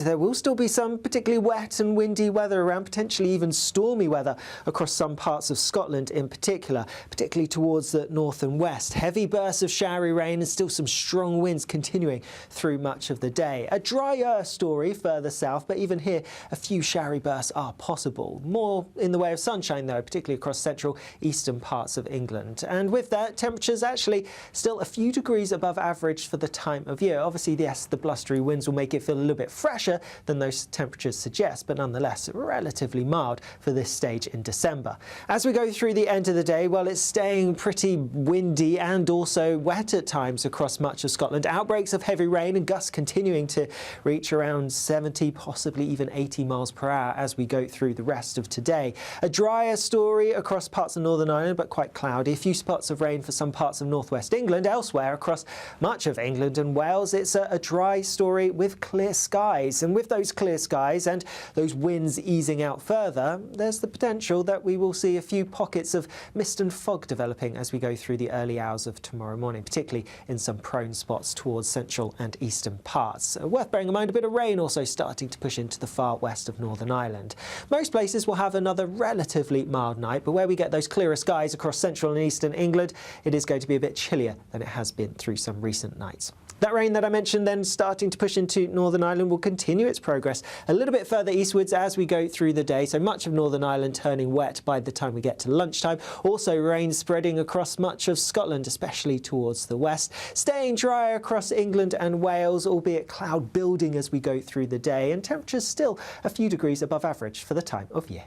There will still be some particularly wet and windy weather around, potentially even stormy weather across some parts of Scotland in particular, particularly towards the north and west. Heavy bursts of showery rain and still some strong winds continuing through much of the day. A drier story further south, but even here a few showery bursts are possible. More in the way of sunshine though, particularly across central eastern parts of England. And with that, temperatures actually still a few degrees above average for the time of year. Obviously, yes, the blustery winds will make it feel a little bit fresher than those temperatures suggest, but nonetheless relatively mild for this stage in December. As we go through the end of the day, well, it's staying pretty windy and also wet at times across much of Scotland. Outbreaks of heavy rain and gusts continuing to reach around 70, possibly even 80 miles per hour as we go through the rest of today. A drier story across parts of Northern Ireland, but quite cloudy. A few spots of rain for some parts of northwest England. Elsewhere across much of England and Wales, it's a dry story with clear skies. And with those clear skies and those winds easing out further, there's the potential that we will see a few pockets of mist and fog developing as we go through the early hours of tomorrow morning, particularly in some prone spots towards central and eastern parts. Worth bearing in mind, a bit of rain also starting to push into the far west of Northern Ireland. Most places will have another relatively mild night, but where we get those clearer skies across central and eastern England, it is going to be a bit chillier than it has been through some recent nights. That rain that I mentioned then starting to push into Northern Ireland will continue its progress a little bit further eastwards as we go through the day, so much of Northern Ireland turning wet by the time we get to lunchtime. Also rain spreading across much of Scotland, especially towards the west. Staying dry across England and Wales, albeit cloud building as we go through the day, and temperatures still a few degrees above average for the time of year.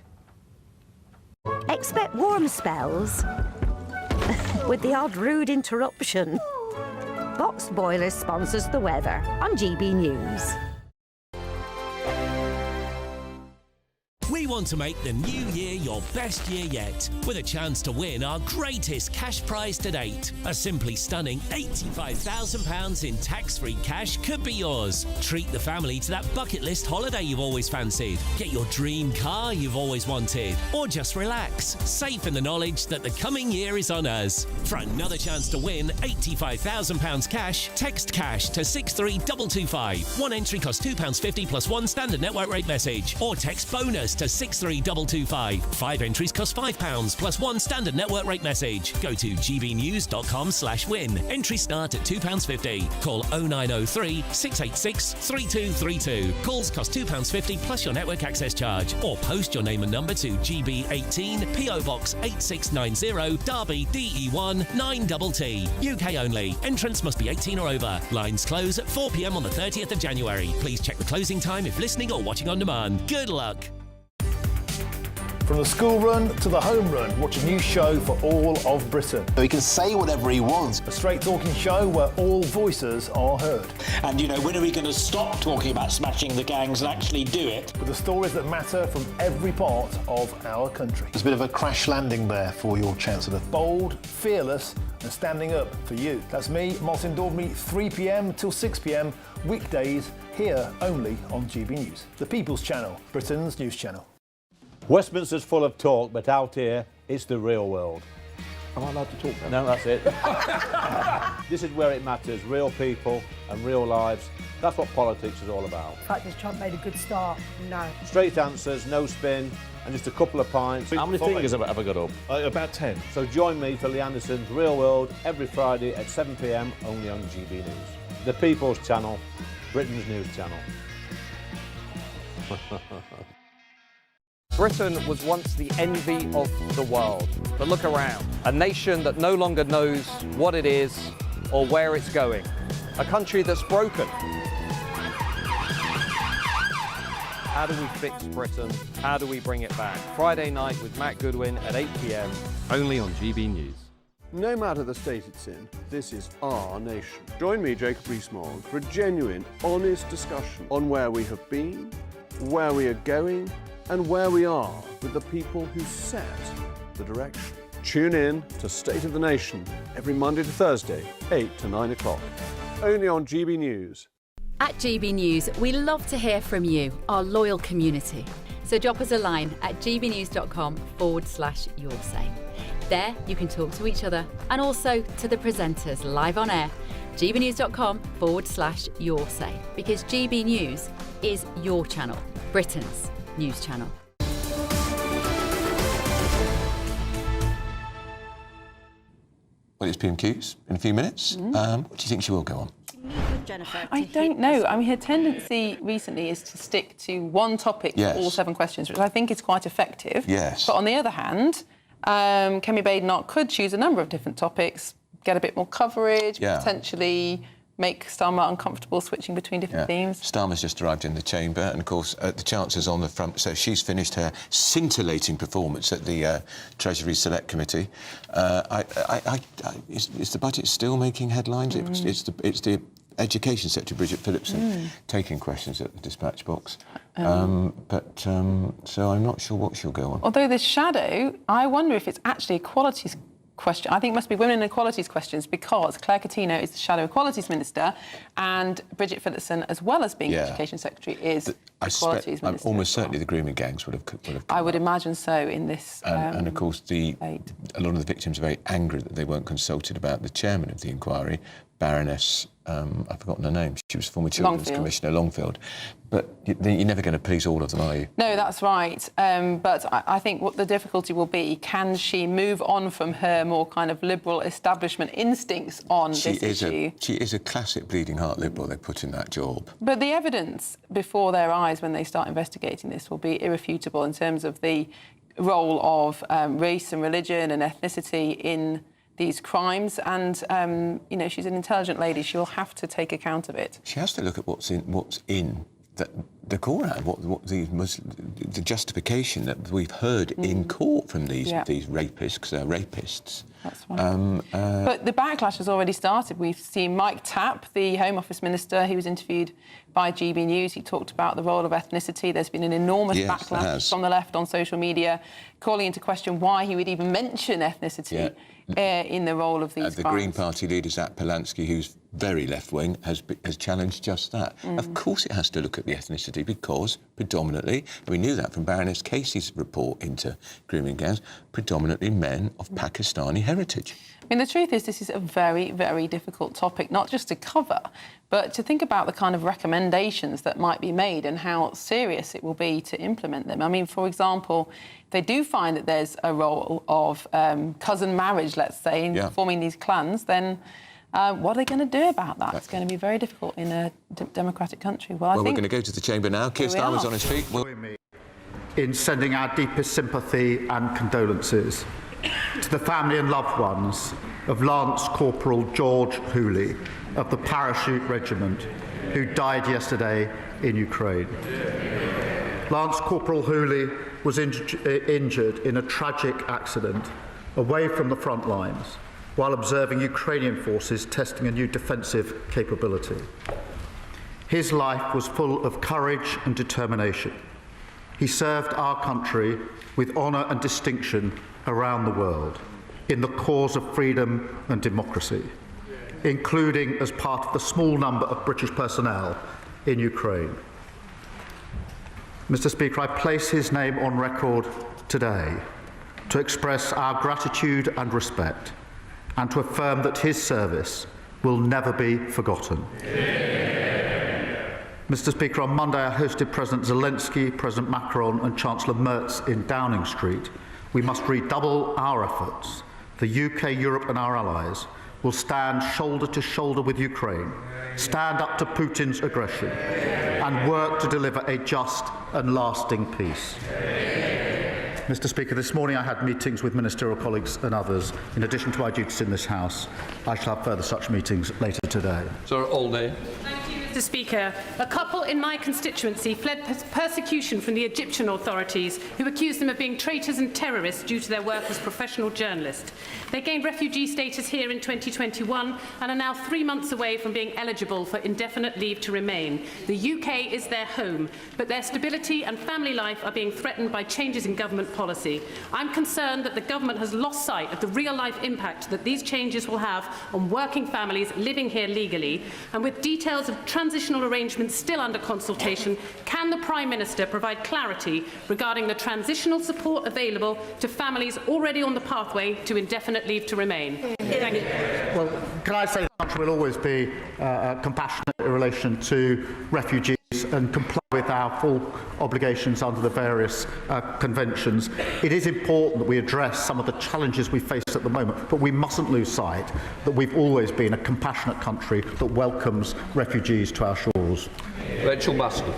Expect warm spells with the odd rude interruption. Boxed Boilers sponsors the weather on GB News. We want to make the new year your best year yet, with a chance to win our greatest cash prize to date. A simply stunning £85,000 in tax-free cash could be yours. Treat the family to that bucket list holiday you've always fancied. Get your dream car you've always wanted. Or just relax, safe in the knowledge that the coming year is on us. For another chance to win £85,000 cash, text cash to 63225. One entry costs £2.50 plus one standard network rate message. Or text bonus to 63225. 5 entries cost £5 plus one standard network rate message. Go to gbnews.com/win. Entries start at £2.50. Call 0903 686 3232. Calls cost £2.50 plus your network access charge. Or post your name and number to GB18 PO Box 8690 Derby DE1 9TT. UK only. Entrance must be 18 or over. Lines close at 4 p.m. on the 30th of January. Please check the closing time if listening or watching on demand. Good luck. From the school run to the home run, watch a new show for all of Britain. He can say whatever he wants. A straight talking show where all voices are heard. And, you know, when are we going to stop talking about smashing the gangs and actually do it? With the stories that matter from every part of our country. There's a bit of a crash landing there for your Chancellor. Bold, fearless and standing up for you. That's me, Martin Daubney, 3 p.m. till 6 p.m, weekdays, here only on GB News. The People's Channel, Britain's news channel. Westminster's full of talk, but out here, it's the real world. Am I allowed to talk No, now? that's it. This is where it matters, real people and real lives. That's what politics is all about. In fact, has Trump made a good start? No. Straight answers, no spin, and just a couple of pints. How many fingers have I got up? About 10. So join me for Lee Anderson's Real World every Friday at 7 p.m, only on GB News. The People's Channel, Britain's news channel. Britain was once the envy of the world, but look around. A nation that no longer knows what it is or where it's going. A country that's broken. How do we fix Britain? How do we bring it back? Friday night with Matt Goodwin at 8 p.m, only on GB News. No matter the state it's in, this is our nation. Join me, Jacob Rees-Mogg, for a genuine, honest discussion on where we have been, where we are going, and where we are with the people who set the direction. Tune in to State of the Nation every Monday to Thursday, 8 to 9 o'clock, only on GB News. At GB News, we love to hear from you, our loyal community. So drop us a line at gbnews.com/yoursay. There you can talk to each other and also to the presenters live on air gbnews.com/your say, because GB News is your channel, Britain's news channel. Well, it's PMQs in a few minutes. What do you think she will go on? I don't know. I mean, her tendency recently is to stick to one topic for all 7 questions, which I think is quite effective. Yes. But on the other hand, Kemi Badenoch could choose a number of different topics, get a bit more coverage, potentially make Starmer uncomfortable switching between different themes. Starmer's just arrived in the chamber, and of course the Chancellor's on the front, so she's finished her scintillating performance at the Treasury Select Committee. Is the budget still making headlines? It's the Education Secretary, Bridget Phillipson, taking questions at the dispatch box. So I'm not sure what she'll go on. Although this shadow, I wonder if it's actually equalities question. I think it must be women and equalities questions, because Claire Coutinho is the Shadow Equalities Minister and Bridget Phillipson, as well as being Education Secretary, is Equalities Minister. Almost certainly the grooming gangs would have I would imagine so in this and of course a lot of the victims are very angry that they weren't consulted about the chairman of the inquiry, Baroness, I've forgotten her name, she was former Children's Commissioner, Longfield. But you're never going to please all of them, are you? No, that's right. But I think what the difficulty will be, can she move on from her more kind of liberal establishment instincts on this issue? She is a classic bleeding heart liberal they put in that job. But the evidence before their eyes when they start investigating this will be irrefutable in terms of the role of race and religion and ethnicity in these crimes, and you know, she's an intelligent lady. She'll have to take account of it. She has to look at what's in the Quran, what the justification that we've heard in court from these rapists, because they're rapists. That's right. But the backlash has already started. We've seen Mike Tapp, the Home Office Minister. He was interviewed by GB News. He talked about the role of ethnicity. There's been an enormous backlash from the left on social media, calling into question why he would even mention ethnicity in the role of these the Green Party leader, Zach Polanski, who's very left-wing, has challenged just that. Of course it has to look at the ethnicity, because predominantly, we knew that from Baroness Casey's report into grooming gangs, predominantly men of Pakistani heritage. I mean, the truth is this is a very, very difficult topic, not just to cover, but to think about the kind of recommendations that might be made and how serious it will be to implement them. I mean, for example, if they do find that there's a role of cousin marriage, let's say, in forming these clans, then what are they going to do about that? It's going to be very difficult in a democratic country. Well, we're going to go to the chamber now. Keir Starmer's on his feet. In sending our deepest sympathy and condolences to the family and loved ones of Lance Corporal George Hooley of the Parachute Regiment, who died yesterday in Ukraine. Lance Corporal Hooley was injured in a tragic accident away from the front lines while observing Ukrainian forces testing a new defensive capability. His life was full of courage and determination. He served our country with honour and distinction around the world in the cause of freedom and democracy, including as part of the small number of British personnel in Ukraine. Mr. Speaker, I place his name on record today to express our gratitude and respect, and to affirm that his service will never be forgotten. Mr. Speaker, on Monday I hosted President Zelensky, President Macron and Chancellor Merz in Downing Street. We must redouble our efforts. The UK, Europe and our allies will stand shoulder to shoulder with Ukraine, stand up to Putin's aggression and work to deliver a just and lasting peace. Mr. Speaker, this morning I had meetings with ministerial colleagues and others. In addition to my duties in this House, I shall have further such meetings later today. Sir Olney. Mr. Speaker, a couple in my constituency fled persecution from the Egyptian authorities, who accused them of being traitors and terrorists due to their work as professional journalists. They gained refugee status here in 2021 and are now 3 months away from being eligible for indefinite leave to remain. The UK is their home, but their stability and family life are being threatened by changes in government policy. I'm concerned that the government has lost sight of the real-life impact that these changes will have on working families living here legally, and with details of transitional arrangements still under consultation, can the Prime Minister provide clarity regarding the transitional support available to families already on the pathway to indefinite leave to remain? Thank you. Well, can I say the country will always be compassionate in relation to refugees and comply with our full obligations under the various conventions. It is important that we address some of the challenges we face at the moment, but we mustn't lose sight that we've always been a compassionate country that welcomes refugees to our shores. Rachel Maskell.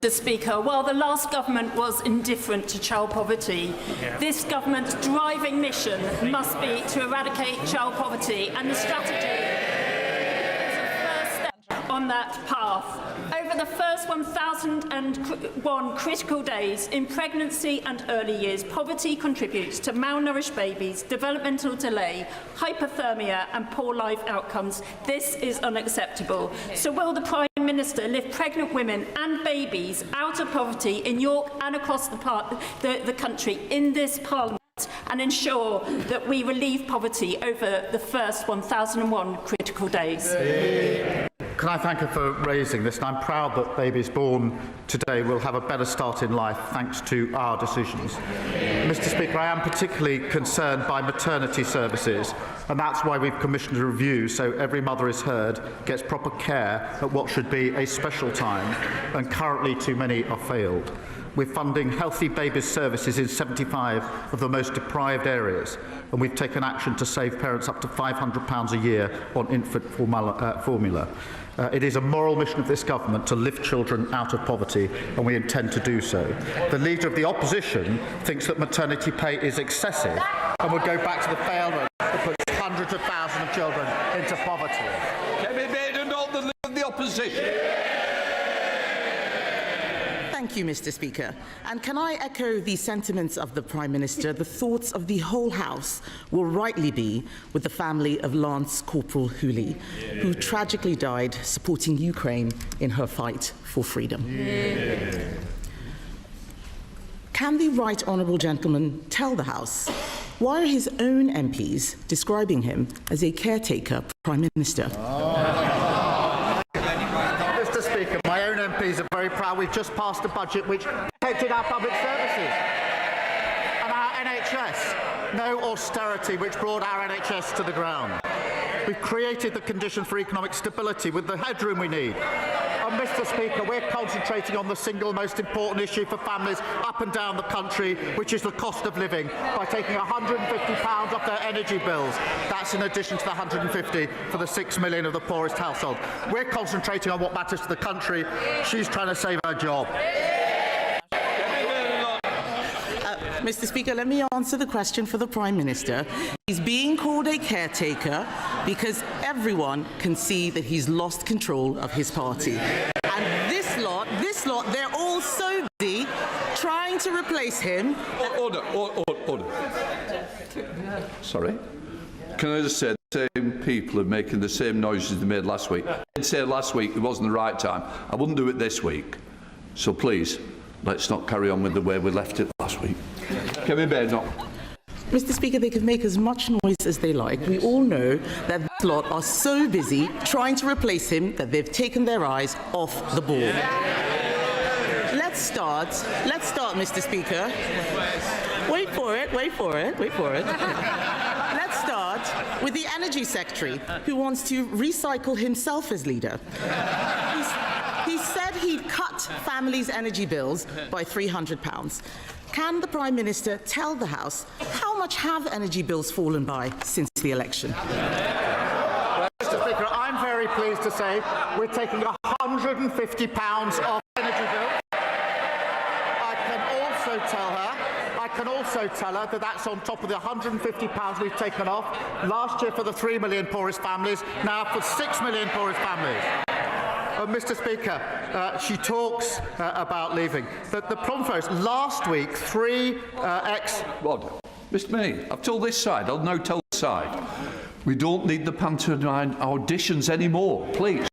Mr. Speaker, while the last government was indifferent to child poverty, this government's driving mission must be to eradicate child poverty, and the strategy is a first step on that path. Over the first 1,001 critical days in pregnancy and early years, poverty contributes to malnourished babies, developmental delay, hypothermia and poor life outcomes. This is unacceptable. So will the Prime Minister lift pregnant women and babies out of poverty in York and across the country in this Parliament and ensure that we relieve poverty over the first 1,001 critical days? Can I thank her for raising this? And I'm proud that babies born today will have a better start in life thanks to our decisions. Mr. Speaker, I am particularly concerned by maternity services, and that's why we've commissioned a review so every mother is heard, gets proper care at what should be a special time, and currently too many are failed. We're funding Healthy Babies services in 75 of the most deprived areas, and we've taken action to save parents up to £500 a year on infant formula. It is a moral mission of this government to lift children out of poverty, and we intend to do so. The Leader of the Opposition thinks that maternity pay is excessive and would go back to the failed road that puts hundreds of thousands of children into poverty. Kevin Baden, not the Leader of the Opposition. Thank you, Mr. Speaker. And can I echo the sentiments of the Prime Minister? The thoughts of the whole House will rightly be with the family of Lance Corporal Hooley, who tragically died supporting Ukraine in her fight for freedom. Can the Right Honourable Gentleman tell the House why are his own MPs describing him as a caretaker Prime Minister? My own MPs are very proud. We've just passed a budget which protected our public services and our NHS. No austerity which brought our NHS to the ground. We've created the conditions for economic stability with the headroom we need. And Mr. Speaker, we're concentrating on the single most important issue for families up and down the country, which is the cost of living, by taking £150 off their energy bills. That's in addition to the £150 for the 6 million of the poorest household. We're concentrating on what matters to the country. She's trying to save her job. Mr. Speaker, let me answer the question for the Prime Minister. He's being called a caretaker because everyone can see that he's lost control of his party. And this lot, they're all so busy trying to replace him. Order. Sorry. Can I just say the same people are making the same noises they made last week? I did say last week it wasn't the right time. I wouldn't do it this week. So please, let's not carry on with the way we left it last week. Kevin Baden. Mr. Speaker, they can make as much noise as they like. We all know that this lot are so busy trying to replace him that they've taken their eyes off the ball. Let's start, Mr. Speaker. Wait for it. Let's start with the Energy Secretary, who wants to recycle himself as leader. He said he'd cut families' energy bills by £300. Can the Prime Minister tell the House how much have energy bills fallen by since the election? Mr. Speaker, I'm very pleased to say we're taking £150 off energy bills. I can also tell her that that's on top of the £150 we've taken off last year for the 3 million poorest families, now for 6 million poorest families. Mr. Speaker, she talks about leaving. The problem for us, last week, Mr. May, I've told this side, I'll now tell this side. We don't need the pantomime auditions anymore, please.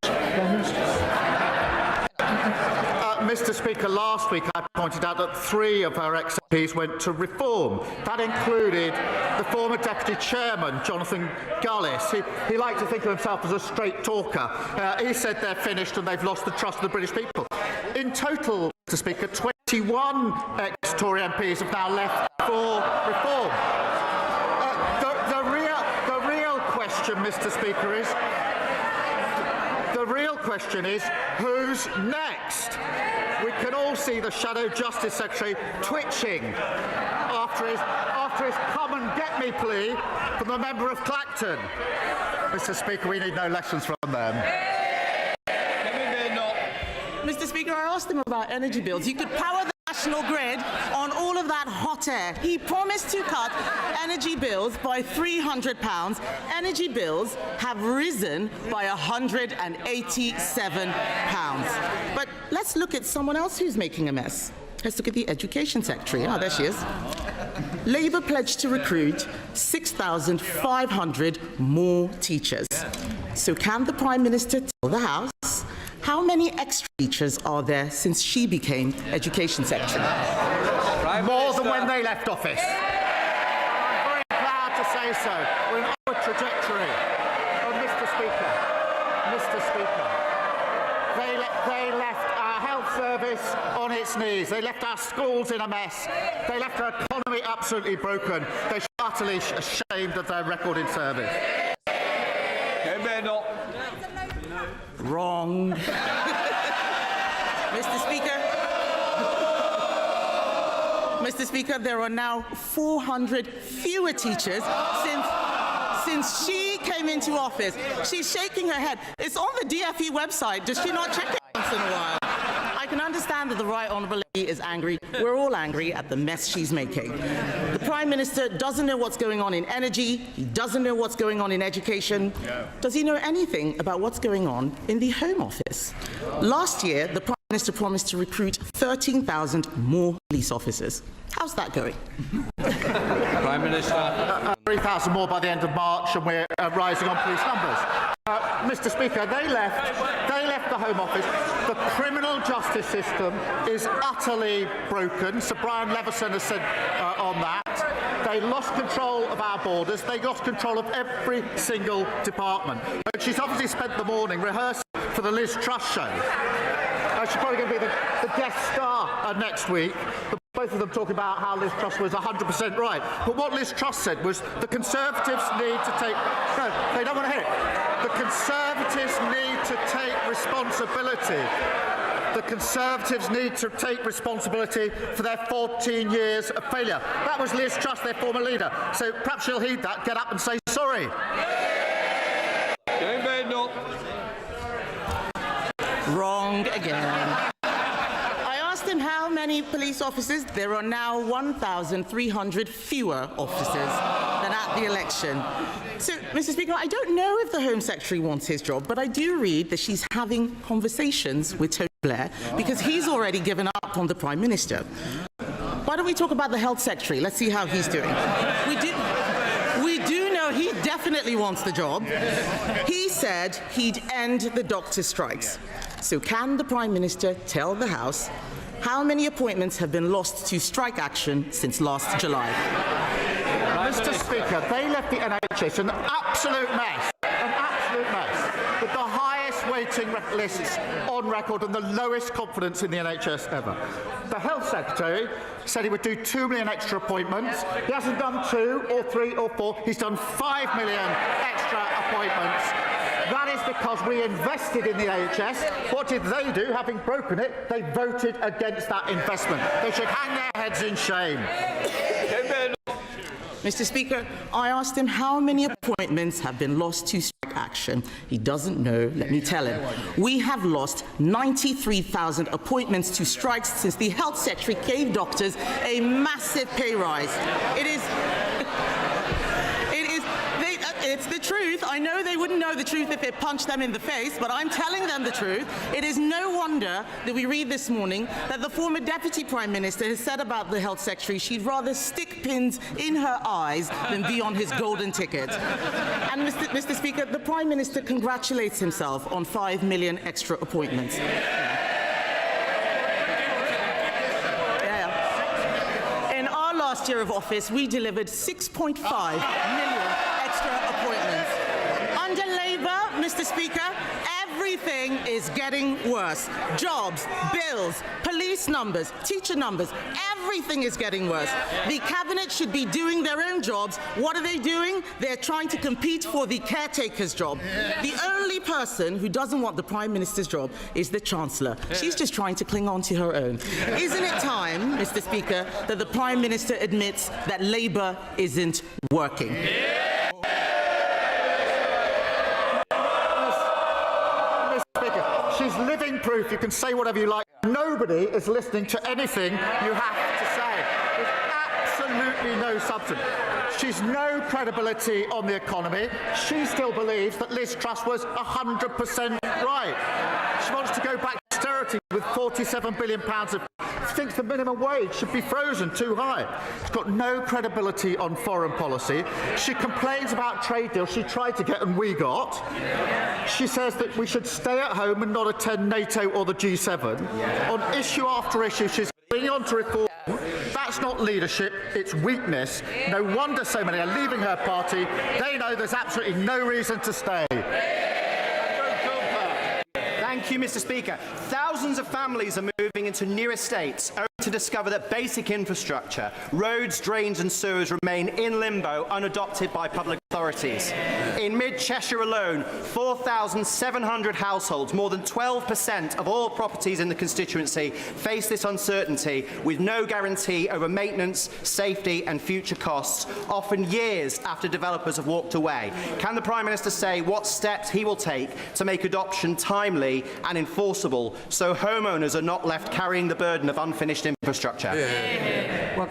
Mr. Speaker, last week I pointed out that 3 of her ex-MPs went to reform. That included the former Deputy Chairman, Jonathan Gullis. He liked to think of himself as a straight talker. He said they're finished and they've lost the trust of the British people. In total, Mr. Speaker, 21 ex-Tory MPs have now left for reform. The real question question, Mr. Speaker, is who's next? We can all see the Shadow Justice Secretary twitching after his come and get me plea from the member of Clacton. Mr. Speaker, we need no lessons from them. Mr. Speaker, I asked him about energy bills. He could power the national grid on all of that hot air. He promised to cut energy bills by £300. Energy bills have risen by £187. But let's look at someone else who's making a mess. Let's look at the Education Secretary. Ah, there she is. Labour pledged to recruit 6,500 more teachers. So can the Prime Minister tell the House how many extra teachers are there since she became Education Secretary? More than when they left office. I'm very proud to say so. We're on a trajectory. Oh, Mr. Speaker, they left our health service on its knees. They left our schools in a mess. They left our economy absolutely broken. They're utterly ashamed of their record in service. Wrong. Mr. Speaker, there are now 400 fewer teachers since she came into office. She's shaking her head. It's on the DFE website. Does she not check it once in a while? I can understand that the Right Honourable Lady is angry. We're all angry at the mess she's making. The Prime Minister doesn't know what's going on in energy. He doesn't know what's going on in education. Does he know anything about what's going on in the Home Office? Last year, the Prime Minister promised to recruit 13,000 more police officers. How's that going? Prime Minister. 3,000 more by the end of March, and we're rising on police numbers. Mr. Speaker, they left the Home Office. The criminal justice system is utterly broken. Sir Brian Leveson has said on that. They lost control of our borders. They lost control of every single department. And she's obviously spent the morning rehearsing for the Liz Truss show. She's probably going to be the guest star next week. Both of them talking about how Liz Truss was 100% right. But what Liz Truss said was the Conservatives need to take... No, they don't want to hear it. The Conservatives need to take responsibility. The Conservatives need to take responsibility for their 14 years of failure. That was Liz Truss, their former leader. So perhaps she'll heed that, get up and say sorry. Wrong again. How many police officers? There are now 1,300 fewer officers than at the election. So, Mr. Speaker, I don't know if the Home Secretary wants his job, but I do read that she's having conversations with Tony Blair because he's already given up on the Prime Minister. Why don't we talk about the Health Secretary? Let's see how he's doing. We do know he definitely wants the job. He said he'd end the doctor strikes. So can the Prime Minister tell the House how many appointments have been lost to strike action since last July? Mr. Speaker, they left the NHS an absolute mess. An absolute mess. With the highest waiting lists on record and the lowest confidence in the NHS ever. The Health Secretary said he would do 2 million extra appointments. He hasn't done 2 or 3 or 4. He's done 5 million extra appointments. That is because we invested in the NHS. What did they do? Having broken it, they voted against that investment. They should hang their heads in shame. Mr. Speaker, I asked him how many appointments have been lost to strike action. He doesn't know. Let me tell him. We have lost 93,000 appointments to strikes since the Health Secretary gave doctors a massive pay rise. It's the truth. I know they wouldn't know the truth if it punched them in the face, but I'm telling them the truth. It is no wonder that we read this morning that the former Deputy Prime Minister has said about the Health Secretary she'd rather stick pins in her eyes than be on his golden ticket. And Mr. Speaker, the Prime Minister congratulates himself on 5 million extra appointments. In our last year of office, we delivered 6.5 million extra appointments. Under Labour, Mr. Speaker, everything is getting worse. Jobs, bills, police numbers, teacher numbers, everything is getting worse. The Cabinet should be doing their own jobs. What are they doing? They're trying to compete for the caretaker's job. The only person who doesn't want the Prime Minister's job is the Chancellor. She's just trying to cling on to her own. Isn't it time, Mr. Speaker, that the Prime Minister admits that Labour isn't working? She's living proof. You can say whatever you like. Nobody is listening to anything you have to say. There's absolutely no substance. She's no credibility on the economy. She still believes that Liz Truss was 100% right. She wants to go back to austerity with £47 billion of... thinks the minimum wage should be frozen too high. She's got no credibility on foreign policy. She complains about trade deals she tried to get and we got. She says that we should stay at home and not attend NATO or the G7. On issue after issue, she's bringing on to reform. That's not leadership, it's weakness. No wonder so many are leaving her party. They know there's absolutely no reason to stay. Thank you, Mr. Speaker. Thousands of families are moving into new estates only to discover that basic infrastructure, roads, drains and sewers remain in limbo, unadopted by public authorities. In mid-Cheshire alone, 4,700 households, more than 12% of all properties in the constituency, face this uncertainty with no guarantee over maintenance, safety and future costs, often years after developers have walked away. Can the Prime Minister say what steps he will take to make adoption timely and enforceable so homeowners are not left carrying the burden of unfinished infrastructure? Well,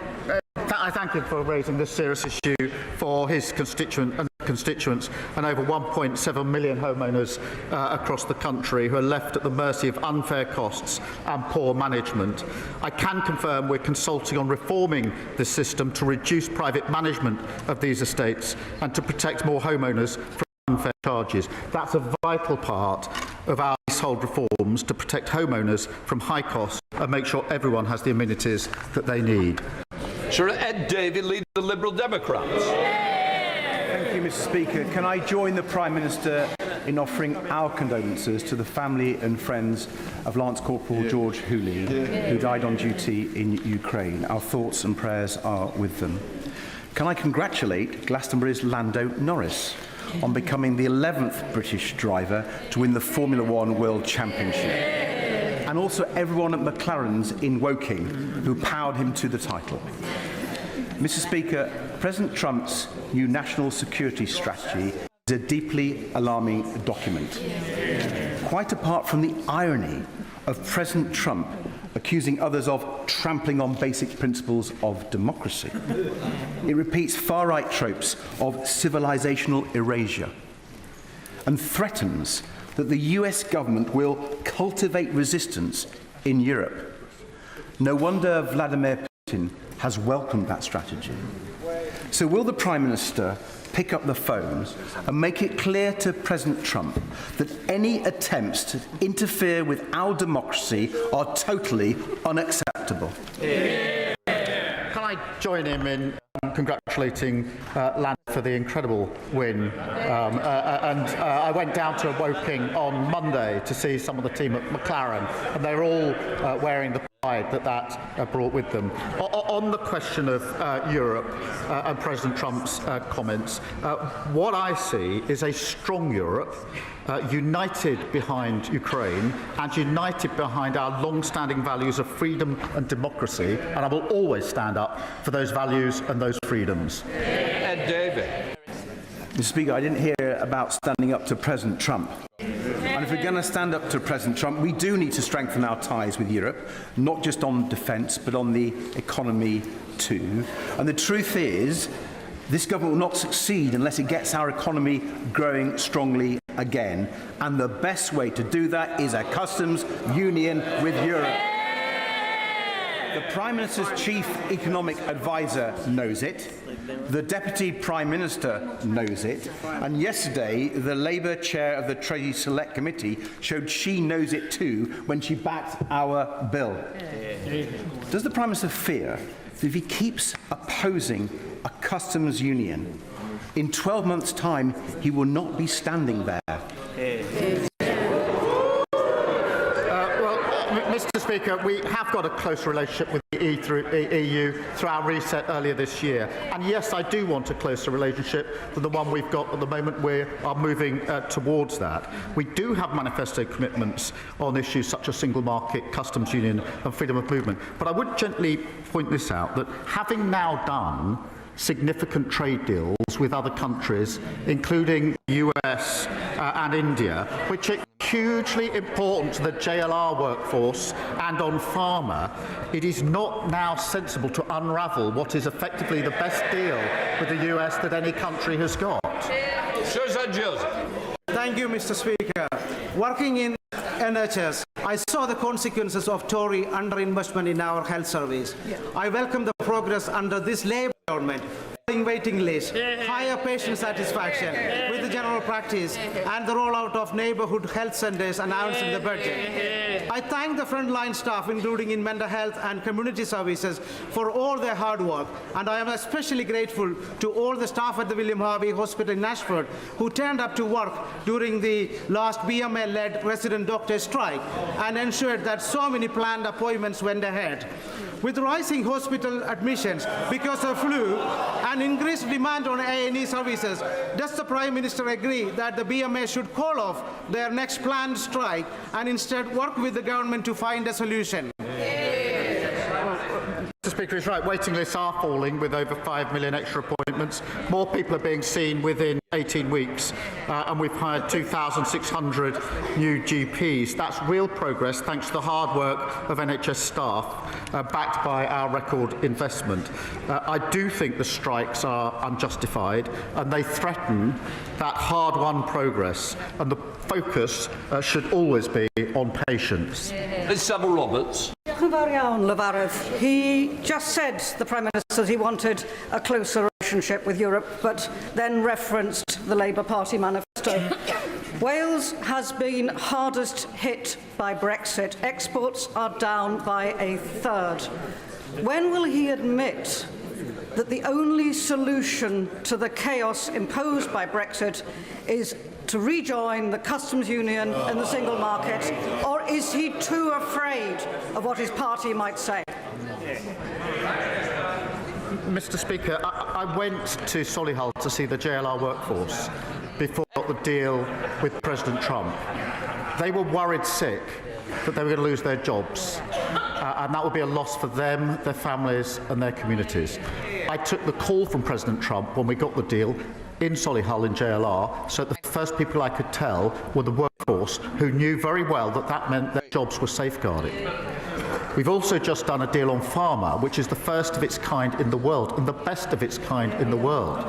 I thank him for raising this serious issue for his constituents and over 1.7 million homeowners across the country who are left at the mercy of unfair costs and poor management. I can confirm we're consulting on reforming the system to reduce private management of these estates and to protect more homeowners from unfair charges. That's a vital part of our leasehold reforms to protect homeowners from high costs and make sure everyone has the amenities that they need. Sir Ed Davey leads the Liberal Democrats. Thank you, Mr. Speaker. Can I join the Prime Minister in offering our condolences to the family and friends of Lance Corporal George Hooley, who died on duty in Ukraine? Our thoughts and prayers are with them. Can I congratulate Glastonbury's Lando Norris on becoming the 11th British driver to win the Formula One World Championship? And also everyone at McLaren's in Woking who powered him to the title. Mr. Speaker, President Trump's new national security strategy is a deeply alarming document. Quite apart from the irony of President Trump accusing others of trampling on basic principles of democracy, it repeats far-right tropes of civilizational erasure and threatens that the US government will cultivate resistance in Europe. No wonder Vladimir Putin has welcomed that strategy. So will the Prime Minister pick up the phone and make it clear to President Trump that any attempts to interfere with our democracy are totally unacceptable? Can I join him in congratulating Lando for the incredible win? I went down to Woking on Monday to see some of the team at McLaren, and they're all wearing the pride that brought with them. On the question of Europe and President Trump's comments, what I see is a strong Europe, united behind Ukraine and united behind our long-standing values of freedom and democracy, and I will always stand up for those values and those freedoms. Ed Davey. Mr. Speaker, I didn't hear about standing up to President Trump. And if we're going to stand up to President Trump, we do need to strengthen our ties with Europe, not just on defence, but on the economy too. And the truth is, this government will not succeed unless it gets our economy growing strongly again. And the best way to do that is a customs union with Europe. The Prime Minister's chief economic advisor knows it. The Deputy Prime Minister knows it. And yesterday, the Labour chair of the Treasury Select Committee showed she knows it too when she backed our bill. Does the Prime Minister fear that if he keeps opposing a customs union, In 12 months' time, he will not be standing there. Mr. Speaker, we have got a close relationship with the EU through our reset earlier this year. And yes, I do want a closer relationship than the one we've got at the moment. We are moving towards that. We do have manifesto commitments on issues such as single market, customs union and freedom of movement. But I would gently point this out, that having now done significant trade deals with other countries, including the US and India, which are hugely important to the JLR workforce and on pharma, it is not now sensible to unravel what is effectively the best deal with the US that any country has got. Thank you, Mr. Speaker. Working in NHS, I saw the consequences of Tory underinvestment in our health service. I welcome the progress under this Labour government. Waiting list, higher patient satisfaction with the general practice and the rollout of neighbourhood health centres announced in the budget. I thank the frontline staff, including in mental health and community services, for all their hard work, and I am especially grateful to all the staff at the William Harvey Hospital in Ashford who turned up to work during the last BMA-led resident doctor strike and ensured that so many planned appointments went ahead. With rising hospital admissions because of flu and increased demand on A&E services, does the Prime Minister agree that the BMA should call off their next planned strike and instead work with the government to find a solution? Mr. Speaker is right. Waiting lists are falling with over 5 million extra appointments. More people are being seen within 18 weeks, and we've hired 2,600 new GPs. That's real progress thanks to the hard work of NHS staff, backed by our record investment. I do think the strikes are unjustified, and they threaten that hard-won progress, and the focus should always be on patients. Ms Savile Roberts. He just said, the Prime Minister, that he wanted a closer relationship with Europe, but then referenced the Labour Party manifesto. Wales has been hardest hit by Brexit. Exports are down by a third. When will he admit that the only solution to the chaos imposed by Brexit is to rejoin the customs union and the single market, or is he too afraid of what his party might say? Mr. Speaker, I went to Solihull to see the JLR workforce before the deal with President Trump. They were worried sick that they were going to lose their jobs, and that would be a loss for them, their families and their communities. I took the call from President Trump when we got the deal in Solihull in JLR, so the first people I could tell were the workforce, who knew very well that that meant their jobs were safeguarded. We've also just done a deal on pharma, which is the first of its kind in the world and the best of its kind in the world.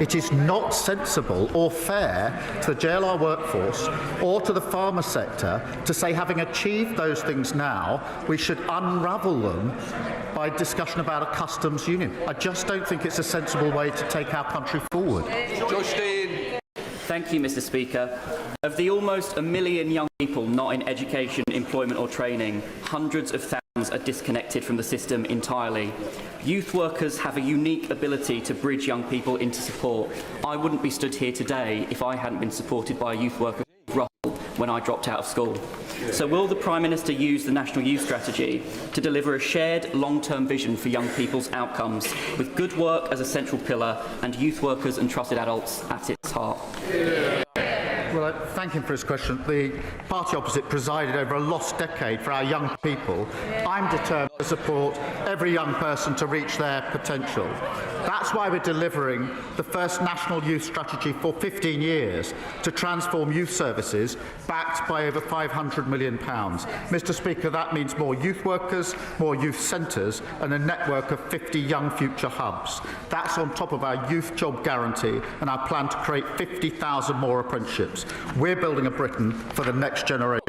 It is not sensible or fair to the JLR workforce or to the pharma sector to say, having achieved those things now, we should unravel them by discussion about a customs union. I just don't think it's a sensible way to take our country forward. Thank you, Mr. Speaker. Of the almost 1 million young people not in education, employment or training, hundreds of thousands are disconnected from the system entirely. Youth workers have a unique ability to bridge young people into support. I wouldn't be stood here today if I hadn't been supported by a youth worker when I dropped out of school. So will the Prime Minister use the National Youth Strategy to deliver a shared long-term vision for young people's outcomes, with good work as a central pillar and youth workers and trusted adults at its heart? Well, I thank him for his question. The party opposite presided over a lost decade for our young people. I'm determined to support every young person to reach their potential. That's why we're delivering the first national youth strategy for 15 years to transform youth services, backed by over £500 million. Mr. Speaker, that means more youth workers, more youth centres and a network of 50 young future hubs. That's on top of our youth job guarantee and our plan to create 50,000 more apprenticeships. We're building a Britain for the next generation.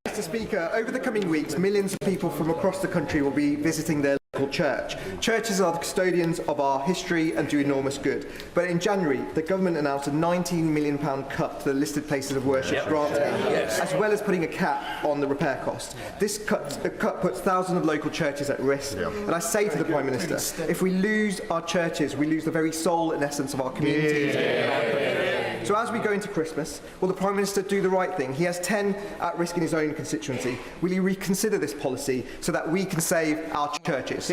Mr. Speaker, over the coming weeks, millions of people from across the country will be visiting their church. Churches are the custodians of our history and do enormous good. But in January, the government announced a £19 million cut to the listed places of worship grant, as well as putting a cap on the repair cost. This cut puts thousands of local churches at risk. And I say to the Prime Minister, if we lose our churches, we lose the very soul and essence of our communities. So as we go into Christmas, will the Prime Minister do the right thing? He has 10 at risk in his own constituency. Will he reconsider this policy so that we can save our churches?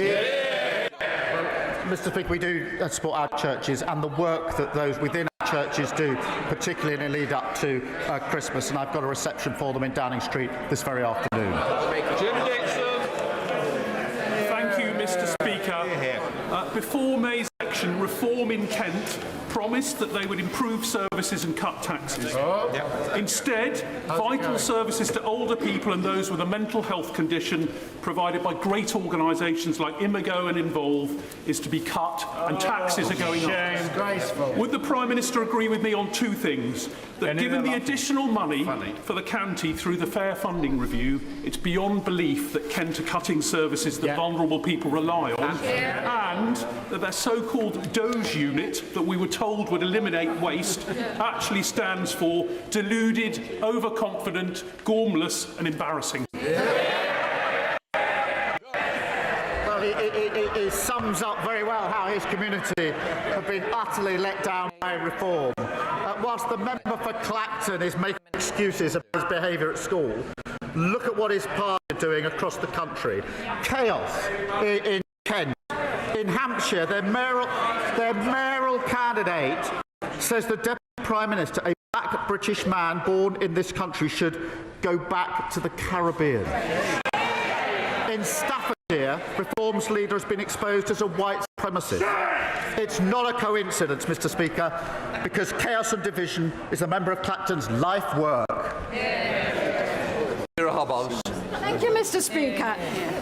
Mr. Speaker, we do support our churches and the work that those within our churches do, particularly in the lead up to Christmas, and I've got a reception for them in Downing Street this very afternoon. Thank you, Mr. Speaker. Before May's election, Reform in Kent promised that they would improve services and cut taxes. Instead, vital services to older people and those with a mental health condition provided by great organisations like Imago and Involve is to be cut, and taxes are going up. Would the Prime Minister agree with me on two things? That given the additional money for the county through the Fair Funding Review, it's beyond belief that Kent are cutting services that vulnerable people rely on, and that their so-called Doge unit that we were told would eliminate waste actually stands for deluded, overconfident, gormless and embarrassing. Well, it sums up very well how his community have been utterly let down by reform. Whilst the member for Clacton is making excuses about his behaviour at school, look at what his party are doing across the country. Chaos in Kent. In Hampshire, their mayoral candidate says the Deputy Prime Minister, a black British man born in this country, should go back to the Caribbean. In Staffordshire, Reform's leader has been exposed as a white supremacist. It's not a coincidence, Mr. Speaker, because chaos and division is a member of Clacton's life work. Thank you, Mr. Speaker.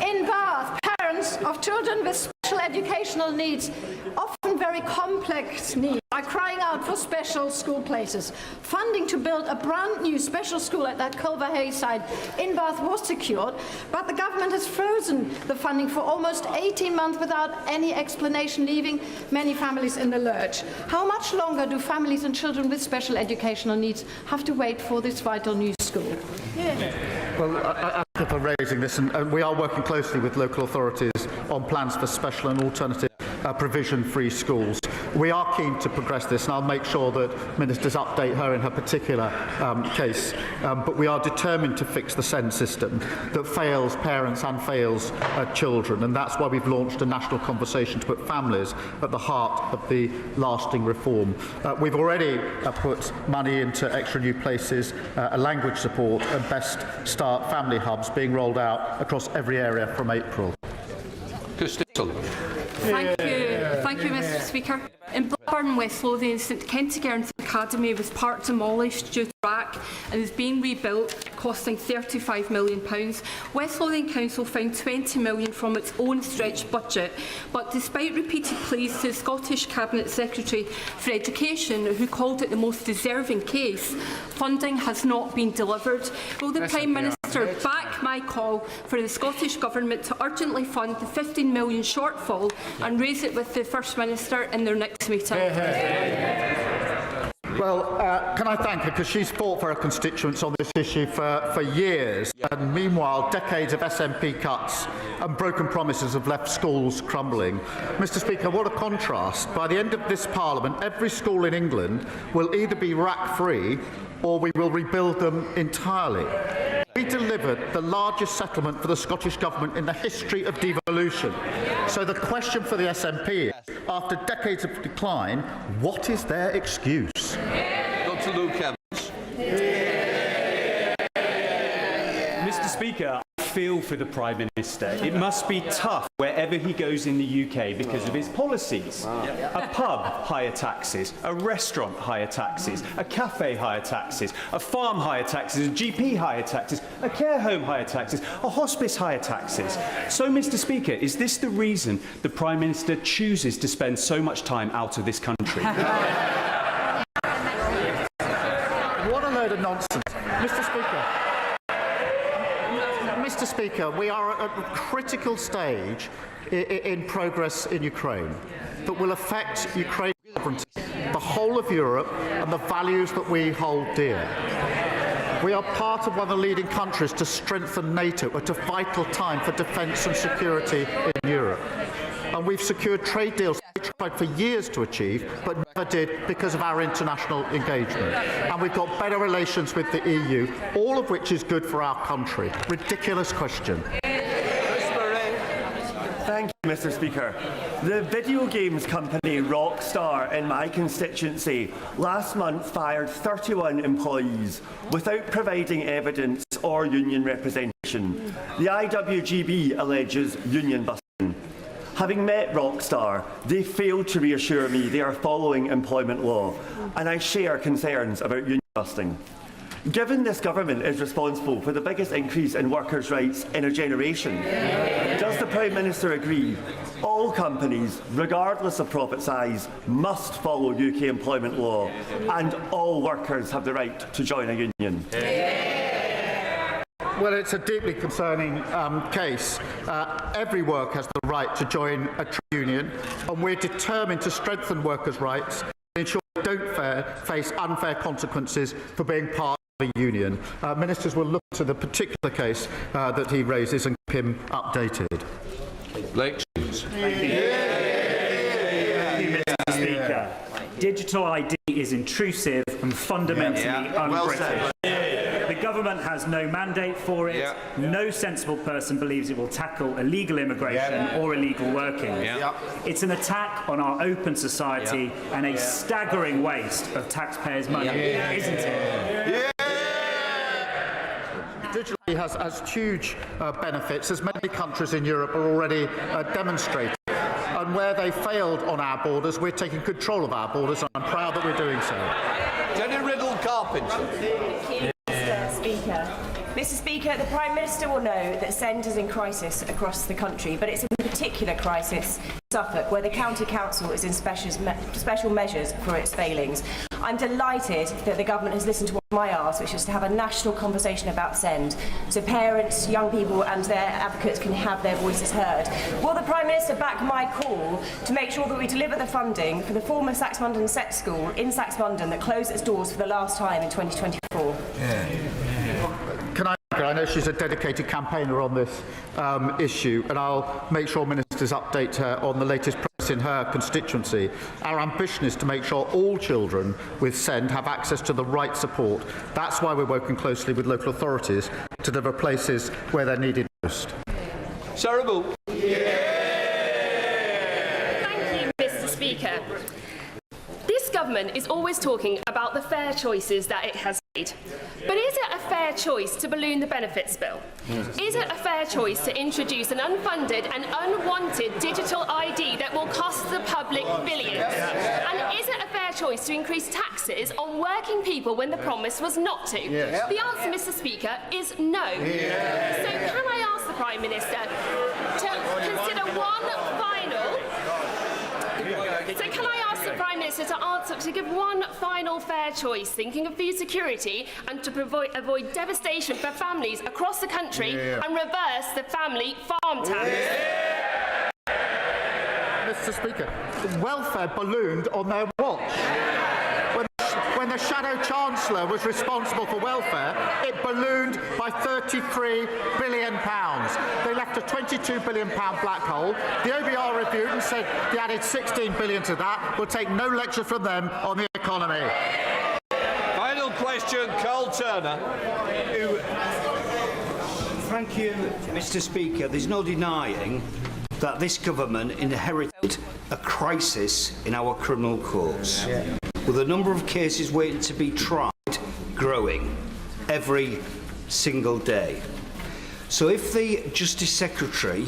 In Bath, parents of children with special educational needs, often very complex needs, are crying out for special school places. Funding to build a brand new special school at that Culver Hayes site in Bath was secured, but the government has frozen the funding for almost 18 months without any explanation, leaving many families in the lurch. How much longer do families and children with special educational needs have to wait for this vital new school? Well, I thank you for raising this, and we are working closely with local authorities on plans for special and alternative provision-free schools. We are keen to progress this, and I'll make sure that ministers update her in her particular case. But we are determined to fix the SEND system that fails parents and fails children, and that's why we've launched a national conversation to put families at the heart of the lasting reform. We've already put money into extra new places, a language support, and Best Start family hubs being rolled out across every area from April. Thank you, Mr. Speaker. In Blackburn, West Lothian, St Kentigern's Academy was part demolished due to crack and is being rebuilt, costing £35 million. West Lothian Council found £20 million from its own stretched budget, but despite repeated pleas to the Scottish Cabinet Secretary for Education, who called it the most deserving case, funding has not been delivered. Will the Prime Minister back my call for the Scottish Government to urgently fund the £15 million shortfall and raise it with the First Minister in their next meeting? Well, can I thank her, because she's fought for her constituents on this issue for years, and meanwhile decades of SNP cuts and broken promises have left schools crumbling. Mr. Speaker, what a contrast. By the end of this Parliament, every school in England will either be rack-free or we will rebuild them entirely. We delivered the largest settlement for the Scottish Government in the history of devolution. So the question for the SNP is, after decades of decline, what is their excuse? Dr. Luke Evans. Mr. Speaker, I feel for the Prime Minister. It must be tough wherever he goes in the UK because of his policies. A pub, higher taxes. A restaurant, higher taxes. A cafe, higher taxes. A farm, higher taxes. A GP, higher taxes. A care home, higher taxes. A hospice, higher taxes. So, Mr. Speaker, is this the reason the Prime Minister chooses to spend so much time out of this country? What a load of nonsense. Mr. Speaker, we are at a critical stage in progress in Ukraine that will affect Ukraine's sovereignty, the whole of Europe, and the values that we hold dear. We are part of one of the leading countries to strengthen NATO at a vital time for defence and security in Europe. And we've secured trade deals we tried for years to achieve, but never did because of our international engagement. And we've got better relations with the EU, all of which is good for our country. Ridiculous question. Thank you, Mr. Speaker. The video games company Rockstar in my constituency last month fired 31 employees without providing evidence or union representation. The IWGB alleges union busting. Having met Rockstar, they failed to reassure me they are following employment law, and I share concerns about union busting. Given this government is responsible for the biggest increase in workers' rights in a generation, does the Prime Minister agree all companies, regardless of profit size, must follow UK employment law and all workers have the right to join a union? Well, it's a deeply concerning case. Every worker has the right to join a trade union, and we're determined to strengthen workers' rights and ensure they don't face unfair consequences for being part of a union. Ministers will look to the particular case that he raises and keep him updated. Elections. Thank you, Mr. Speaker. Digital ID is intrusive and fundamentally un-British. The government has no mandate for it. No sensible person believes it will tackle illegal immigration or illegal working. It's an attack on our open society and a staggering waste of taxpayers' money, isn't it? Digital ID has huge benefits, as many countries in Europe are already demonstrating. And where they failed on our borders, we're taking control of our borders, and I'm proud that we're doing so. Jenny Riddle-Carpenter. Mr. Speaker, the Prime Minister will know that SEND is in crisis across the country, but it's in particular crisis in Suffolk, where the County Council is in special measures for its failings. I'm delighted that the government has listened to what I asked, which is to have a national conversation about SEND, so parents, young people and their advocates can have their voices heard. Will the Prime Minister back my call to make sure that we deliver the funding for the former Saxmundham Set School in Saxmundham that closed its doors for the last time in 2024? I know she's a dedicated campaigner on this issue, and I'll make sure ministers update her on the latest press in her constituency. Our ambition is to make sure all children with SEND have access to the right support. That's why we're working closely with local authorities to deliver places where they're needed most. Sarah Bull. Thank you, Mr. Speaker. This government is always talking about the fair choices that it has made. But is it a fair choice to balloon the benefits bill? Is it a fair choice to introduce an unfunded and unwanted digital ID that will cost the public billions? And is it a fair choice to increase taxes on working people when the promise was not to? The answer, Mr. Speaker, is no. So can I ask the Prime Minister to consider one final... So can I ask the Prime Minister to give one final fair choice, thinking of food security and to avoid devastation for families across the country and reverse the family farm tax? Mr. Speaker, welfare ballooned on their watch. When the Shadow Chancellor was responsible for welfare, it ballooned by £33 billion. They left a £22 billion black hole. The OBR reviewed and said they added £16 billion to that. We'll take no lecture from them on the economy. Final question, Carl Turner. Thank you, Mr. Speaker. There's no denying that this government inherited a crisis in our criminal courts, with the number of cases waiting to be tried growing every single day. So if the Justice Secretary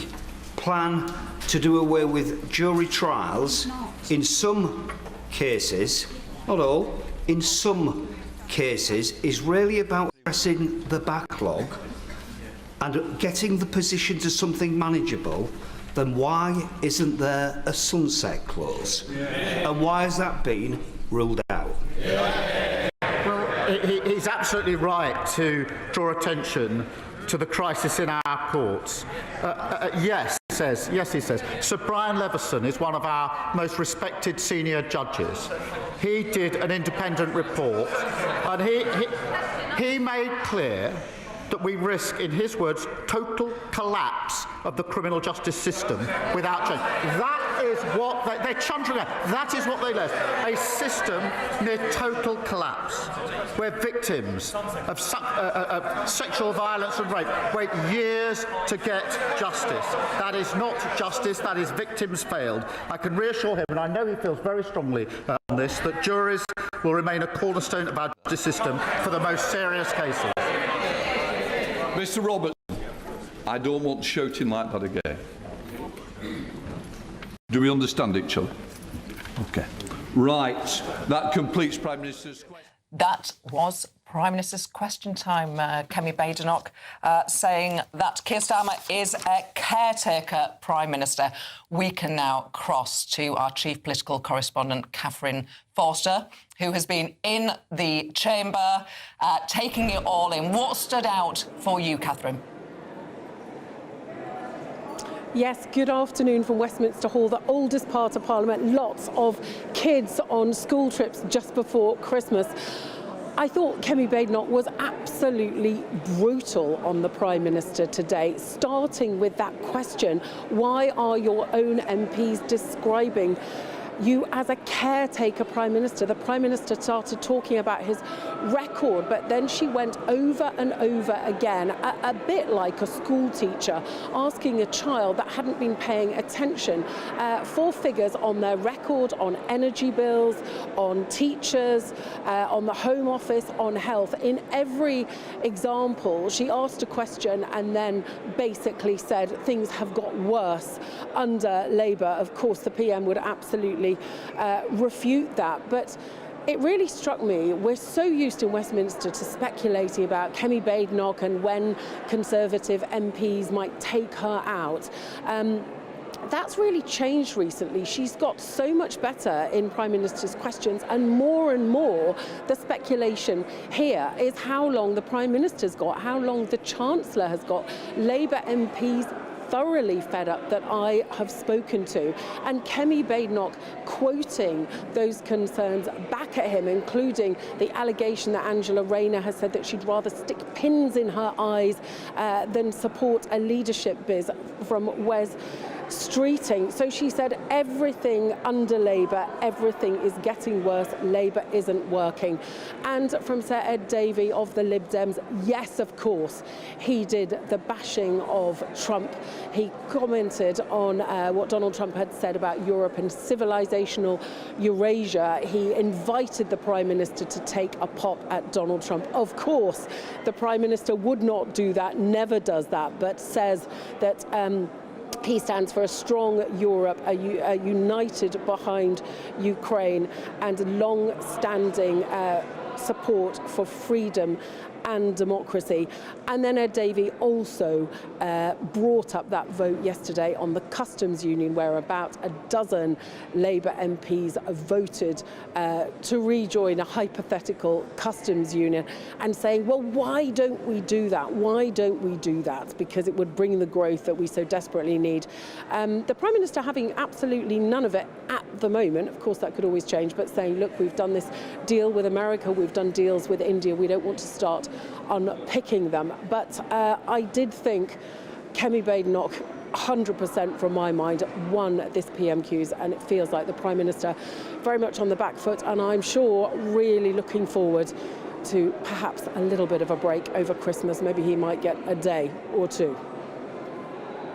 plan to do away with jury trials in some cases, not all, in some cases, is really about addressing the backlog and getting the position to something manageable, then why isn't there a sunset clause? And why has that been ruled out? Well, he's absolutely right to draw attention to the crisis in our courts. Yes, says, Sir Brian Leveson is one of our most respected senior judges. He did an independent report, and he made clear that we risk, in his words, total collapse of the criminal justice system without change. That is what they're chuntering at. That is what they left. A system near total collapse, where victims of sexual violence and rape wait years to get justice. That is not justice, that is victims failed. I can reassure him, and I know he feels very strongly on this, that juries will remain a cornerstone of our justice system for the most serious cases. Mr Robertson, I don't want shouting like that again. Do we understand each other? OK. Right. That completes Prime Minister's question. That was Prime Minister's Question Time. Kemi Badenoch saying that Keir Starmer is a caretaker Prime Minister. We can now cross to our chief political correspondent, Catherine Forster, who has been in the chamber, taking it all in. What stood out for you, Catherine? Yes, good afternoon from Westminster Hall, the oldest part of Parliament. Lots of kids on school trips just before Christmas. I thought Kemi Badenoch was absolutely brutal on the Prime Minister today, starting with that question, why are your own MPs describing you as a caretaker Prime Minister? The Prime Minister started talking about his record, but then she went over and over again, a bit like a school teacher asking a child that hadn't been paying attention for figures on their record, on energy bills, on teachers, on the Home Office, on health. In every example, she asked a question and then basically said things have got worse under Labour. Of course, the PM would absolutely refute that, but it really struck me, we're so used in Westminster to speculating about Kemi Badenoch and when Conservative MPs might take her out. That's really changed recently. She's got so much better in Prime Minister's questions, and more the speculation here is how long the Prime Minister's got, how long the Chancellor has got. Labour MPs thoroughly fed up that I have spoken to, and Kemi Badenoch quoting those concerns back at him, including the allegation that Angela Rayner has said that she'd rather stick pins in her eyes than support a leadership bid from Wes Streeting. So she said everything under Labour, everything is getting worse, Labour isn't working. And from Sir Ed Davey of the Lib Dems, yes, of course, he did the bashing of Trump. He commented on what Donald Trump had said about Europe and civilizational Eurasia. He invited the Prime Minister to take a pop at Donald Trump. Of course, the Prime Minister would not do that, never does that, but says that he stands for a strong Europe, a united behind Ukraine, and long-standing support for freedom and democracy. And then Ed Davey also brought up that vote yesterday on the customs union, where about a dozen Labour MPs voted to rejoin a hypothetical customs union, and saying, well, why don't we do that? Why don't we do that? Because it would bring the growth that we so desperately need. The Prime Minister having absolutely none of it at the moment. Of course, that could always change, but saying, look, we've done this deal with America, we've done deals with India, we don't want to start unpicking them. But I did think Kemi Badenoch, 100% from my mind, won this PMQs, and it feels like the Prime Minister very much on the back foot, and I'm sure really looking forward to perhaps a little bit of a break over Christmas. Maybe he might get a day or two.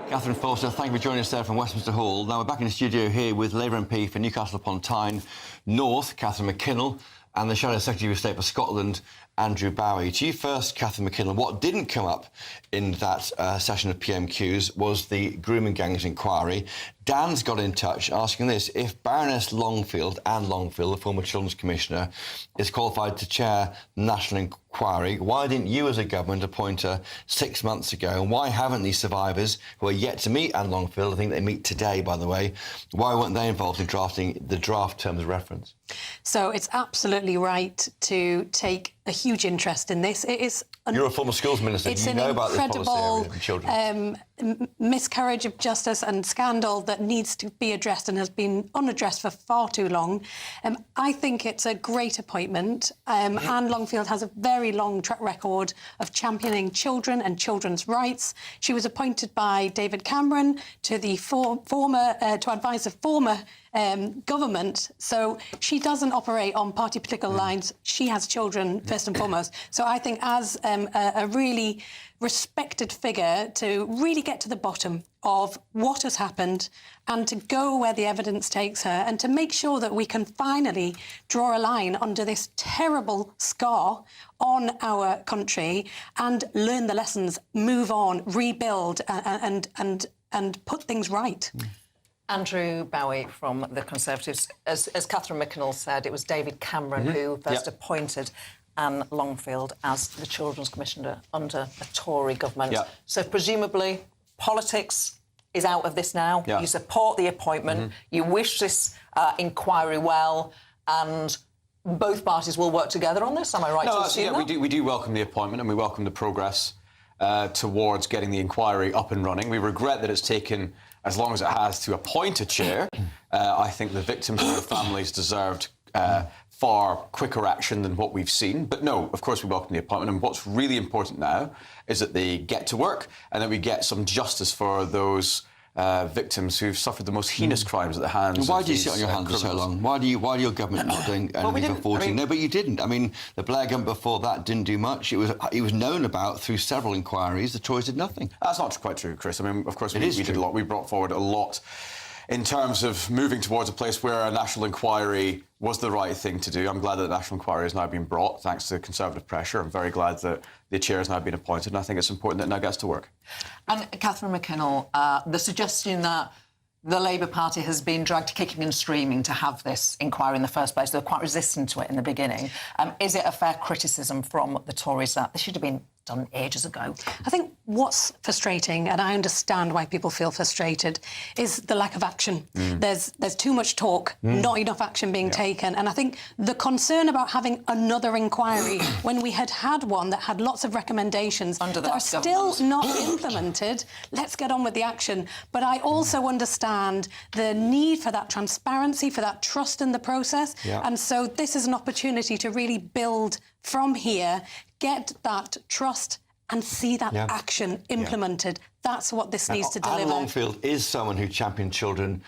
Catherine Forster, thank you for joining us there from Westminster Hall. Now we're back in the studio here with Labour MP for Newcastle upon Tyne North, Catherine McKinnell, and the Shadow Secretary of State for Scotland, Andrew Bowie. To you first, Catherine McKinnell. What didn't come up in that session of PMQs was the grooming gangs inquiry. Dan's got in touch asking this: if Baroness Longfield, Anne Longfield, the former Children's Commissioner, is qualified to chair the National Inquiry, why didn't you as a government appoint her 6 months ago? And why haven't these survivors, who are yet to meet Anne Longfield, I think they meet today, by the way, why weren't they involved in drafting the draft terms of reference? So it's absolutely right to take a huge interest in this. It is. You're a former schools minister. It's you an know about this incredible policy area for children. miscarriage of justice and scandal that needs to be addressed and has been unaddressed for far too long. I think it's a great appointment. Anne Longfield has a very long track record of championing children and children's rights. She was appointed by David Cameron to the to advise the former government, so she doesn't operate on party political lines. She has children first and foremost. So I think as a really respected figure to really get to the bottom of what has happened and to go where the evidence takes her and to make sure that we can finally draw a line under this terrible scar on our country and learn the lessons, move on, rebuild and put things right. Andrew Bowie from the Conservatives. As Catherine McKinnell said, it was David Cameron who first appointed Anne Longfield as the Children's Commissioner under a Tory government. So presumably politics is out of this now. You support the appointment, you wish this inquiry well, and both parties will work together on this. Am I right to assume that? We do welcome the appointment and we welcome the progress towards getting the inquiry up and running. We regret that it's taken as long as it has to appoint a chair. I think the victims and their families deserved far quicker action than what we've seen. But no, of course we welcome the appointment. And what's really important now is that they get to work and that we get some justice for those victims who've suffered the most heinous crimes at the hands Why of do you these sit on your hands for so long? Why do your government not doing anything for 14? No, but you didn't. I mean, the Blair government before that didn't do much. It was known about through several inquiries. The Tories did nothing. That's not quite true, Chris. I mean, of course, we did a lot. We brought forward a lot in terms of moving towards a place where a national inquiry was the right thing to do. I'm glad that the national inquiry has now been brought, thanks to Conservative pressure. I'm very glad that the chair has now been appointed, and I think it's important that it now gets to work. And Catherine McKinnell, the suggestion that the Labour Party has been dragged kicking and screaming to have this inquiry in the first place. They were quite resistant to it in the beginning. Is it a fair criticism from the Tories that this should have been done ages ago? I think what's frustrating, and I understand why people feel frustrated, is the lack of action. There's too much talk, not enough action being taken. And I think the concern about having another inquiry when we had one that had lots of recommendations that are still not implemented, let's get on with the action. But I also understand the need for that transparency, for that trust in the process. And so this is an opportunity to really build from here, get that trust and see that action implemented. That's what this needs to deliver. Anne Longfield is someone who championed children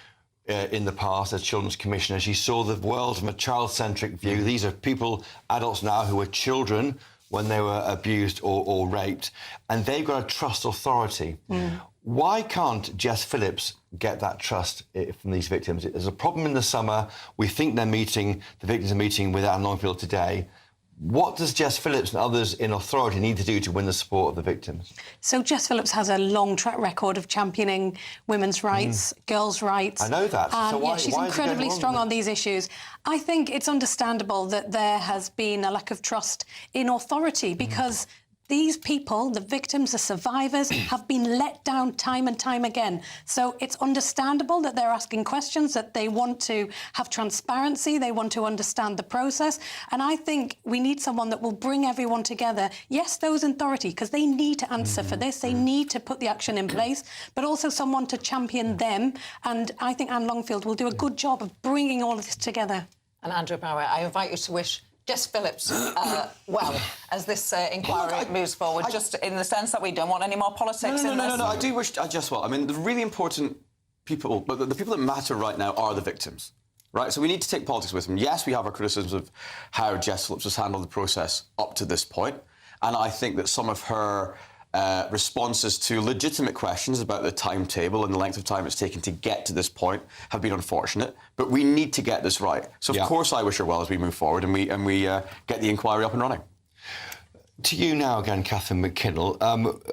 in the past as Children's Commissioner. She saw the world from a child-centric view. These are people, adults now, who were children when they were abused or raped, and they've got to trust authority. Why can't Jess Phillips get that trust from these victims? There's a problem in the summer. We think the victims are meeting with Anne Longfield today. What does Jess Phillips and others in authority need to do to win the support of the victims? So Jess Phillips has a long track record of championing women's rights, girls' rights. I know that. And so why, she's why incredibly strong on these issues. I think it's understandable that there has been a lack of trust in authority because these people, the victims, the survivors, have been let down time and time again. So it's understandable that they're asking questions, that they want to have transparency, they want to understand the process. And I think we need someone that will bring everyone together. Yes, those in authority, because they need to answer for this. They need to put the action in place, but also someone to champion them. And I think Anne Longfield will do a good job of bringing all of this together. And Andrew Bower, I invite you to wish Jess Phillips well as this inquiry moves forward, just in the sense that we don't want any more politics in this. No, I do wish Jess well. I mean, the really important people, but the people that matter right now are the victims, right? So we need to take politics with them. Yes, we have our criticisms of how Jess Phillips has handled the process up to this point, and I think that some of her responses to legitimate questions about the timetable and the length of time it's taken to get to this point have been unfortunate, but we need to get this right. So, of course, I wish her well as we move forward and we get the inquiry up and running. To you now again, Catherine McKinnell.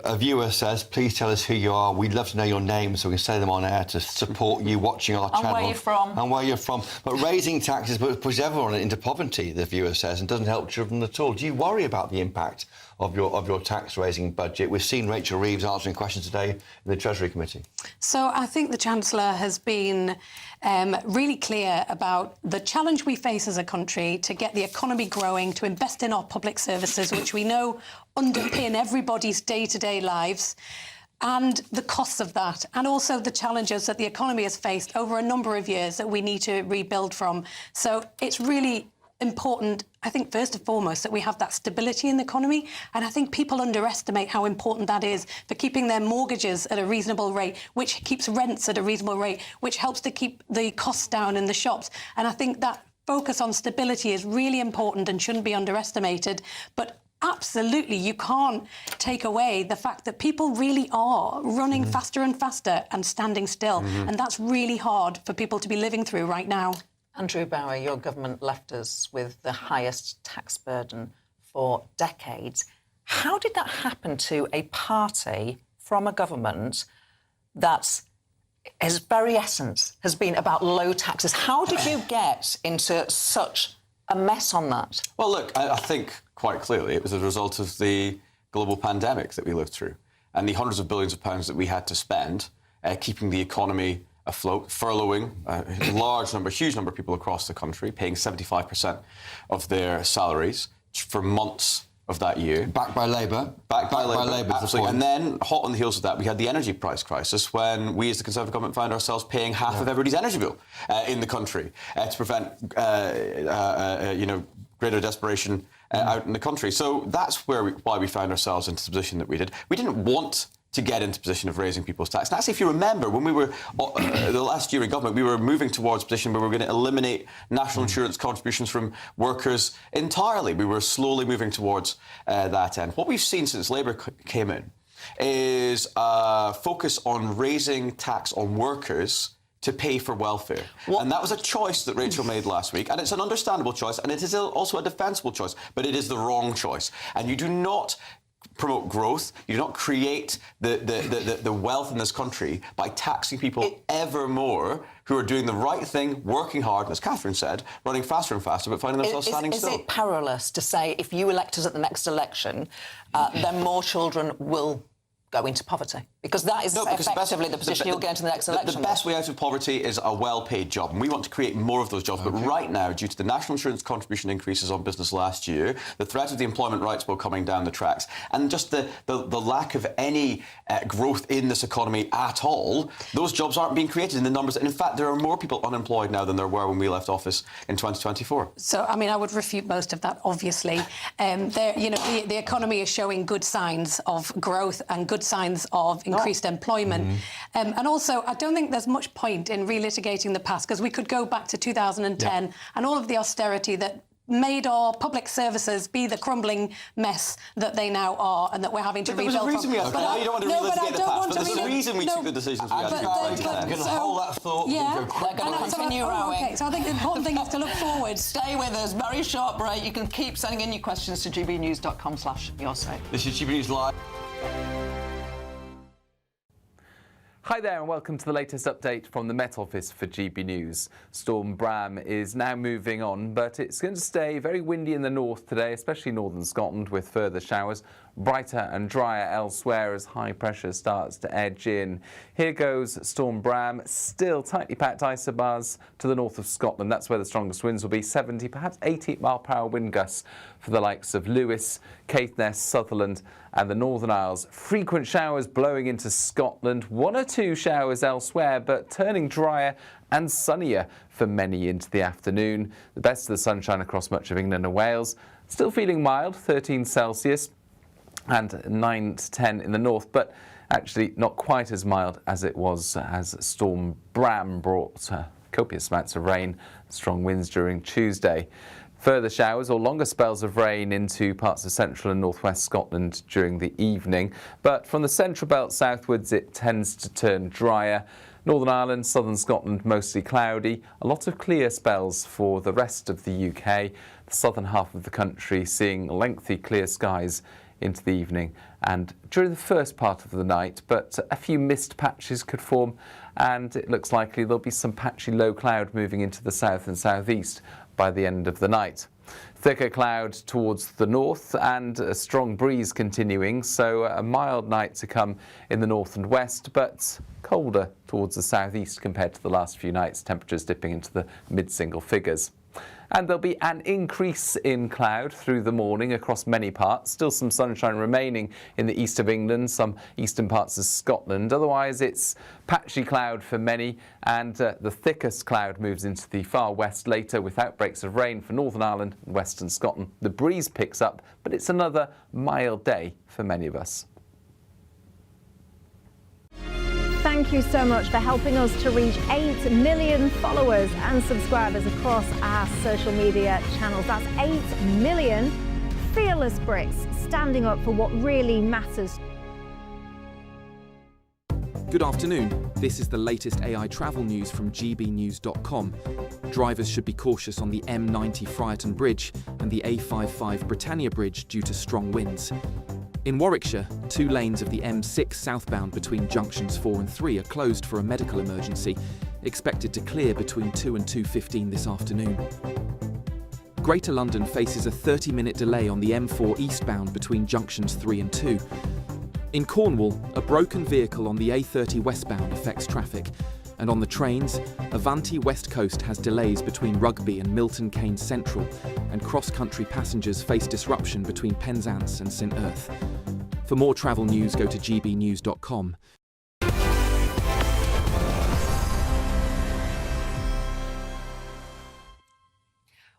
A viewer says, please tell us who you are. We'd love to know your name so we can say them on air to support you watching our channel. And where you're from. And where you're from. But raising taxes pushes everyone into poverty, the viewer says, and doesn't help children at all. Do you worry about the impact of your tax-raising budget? We've seen Rachel Reeves answering questions today in the Treasury Committee. So I think the Chancellor has been really clear about the challenge we face as a country to get the economy growing, to invest in our public services, which we know underpin everybody's day-to-day lives. and the costs of that, and also the challenges that the economy has faced over a number of years that we need to rebuild from. So it's really important, I think, first and foremost, that we have that stability in the economy. And I think people underestimate how important that is for keeping their mortgages at a reasonable rate, which keeps rents at a reasonable rate, which helps to keep the costs down in the shops. And I think that focus on stability is really important and shouldn't be underestimated. But absolutely, you can't take away the fact that people really are running faster and faster and standing still. And that's really hard for people to be living through right now. Andrew Bower, your government left us with the highest tax burden for decades. How did that happen to a party from a government that its very essence has been about low taxes? How did you get into such a mess on that? Well, look, I think quite clearly it was a result of the global pandemic that we lived through and the hundreds of billions of pounds that we had to spend keeping the economy afloat, furloughing a huge number of people across the country, paying 75% of their salaries for months of that year. Backed by Labour. Backed by Labour, absolutely. And then, hot on the heels of that, we had the energy price crisis when we, as the Conservative government, found ourselves paying half of everybody's energy bill in the country to prevent, greater desperation out in the country. So that's why we found ourselves into the position that we did. We didn't want to get into position of raising people's tax. And actually, if you remember, when we were the last year in government, we were moving towards a position where we were going to eliminate national insurance contributions from workers entirely. We were slowly moving towards that end. What we've seen since Labour came in is a focus on raising tax on workers to pay for welfare. And that was a choice that Rachel made last week, and it's an understandable choice, and it is also a defensible choice, but it is the wrong choice. And you do not promote growth, you do not create the wealth in this country by taxing people ever more who are doing the right thing, working hard, and as Catherine said, running faster and faster, but finding themselves standing still. Is it perilous to say if you elect us at the next election, then more children will go into poverty? Because that is effectively the position you'll get into the next election. The best way out of poverty is a well-paid job, and we want to create more of those jobs. But right now, due to the national insurance contribution increases on business last year, the threat of the Employment Rights Bill coming down the tracks, and just the lack of any growth in this economy at all, those jobs aren't being created in the numbers. And in fact, there are more people unemployed now than there were when we left office in 2024. So, I mean, I would refute most of that, obviously. The economy is showing good signs of growth and good signs of increased employment. And also, I don't think there's much point in relitigating the past, because we could go back to 2010 and all of the austerity that made our public services be the crumbling mess that they now are and that we're having to rebuild from. There's a reason we have to. You don't want to relitigate the past, but there's a reason we took the decisions we had to take. I'm going to hold that thought. They're going to continue rowing. Okay, so I think the important thing is to look forward. Stay with us. Very short break. You can keep sending in your questions to gbnews.com/yoursake. This is GB News Live. Hi there and welcome to the latest update from the Met Office for GB News. Storm Bram is now moving on, but it's going to stay very windy in the north today, especially northern Scotland, with further showers. Brighter and drier elsewhere as high pressure starts to edge in. Here goes Storm Bram, still tightly packed isobars to the north of Scotland. That's where the strongest winds will be, 70, perhaps 80-mile-per-hour wind gusts for the likes of Lewis, Caithness, Sutherland and the Northern Isles. Frequent showers blowing into Scotland, one or two showers elsewhere, but turning drier and sunnier for many into the afternoon. The best of the sunshine across much of England and Wales. Still feeling mild, 13 Celsius. And 9 to 10 in the north, but actually not quite as mild as it was as Storm Bram brought copious amounts of rain, strong winds during Tuesday. Further showers or longer spells of rain into parts of central and northwest Scotland during the evening, but from the central belt southwards it tends to turn drier. Northern Ireland, southern Scotland mostly cloudy, a lot of clear spells for the rest of the UK. The southern half of the country seeing lengthy clear skies into the evening and during the first part of the night, but a few mist patches could form and it looks likely there'll be some patchy low cloud moving into the south and southeast by the end of the night. Thicker cloud towards the north and a strong breeze continuing, so a mild night to come in the north and west, but colder towards the southeast compared to the last few nights, temperatures dipping into the mid-single figures. And there'll be an increase in cloud through the morning across many parts. Still some sunshine remaining in the east of England, some eastern parts of Scotland. Otherwise, it's patchy cloud for many, and the thickest cloud moves into the far west later with outbreaks of rain for Northern Ireland and western Scotland. The breeze picks up, but it's another mild day for many of us. Thank you so much for helping us to reach 8 million followers and subscribers across our social media channels. That's 8 million fearless Brits standing up for what really matters. Good afternoon. This is the latest AI travel news from GBNews.com. Drivers should be cautious on the M90 Friarton Bridge and the A55 Britannia Bridge due to strong winds. In Warwickshire, 2 lanes of the M6 southbound between junctions 4 and 3 are closed for a medical emergency, expected to clear between 2 and 2:15 this afternoon. Greater London faces a 30-minute delay on the M4 eastbound between junctions 3 and 2. In Cornwall, a broken vehicle on the A30 westbound affects traffic. And on the trains, Avanti West Coast has delays between Rugby and Milton Keynes Central, and cross-country passengers face disruption between Penzance and St Erth. For more travel news, go to gbnews.com.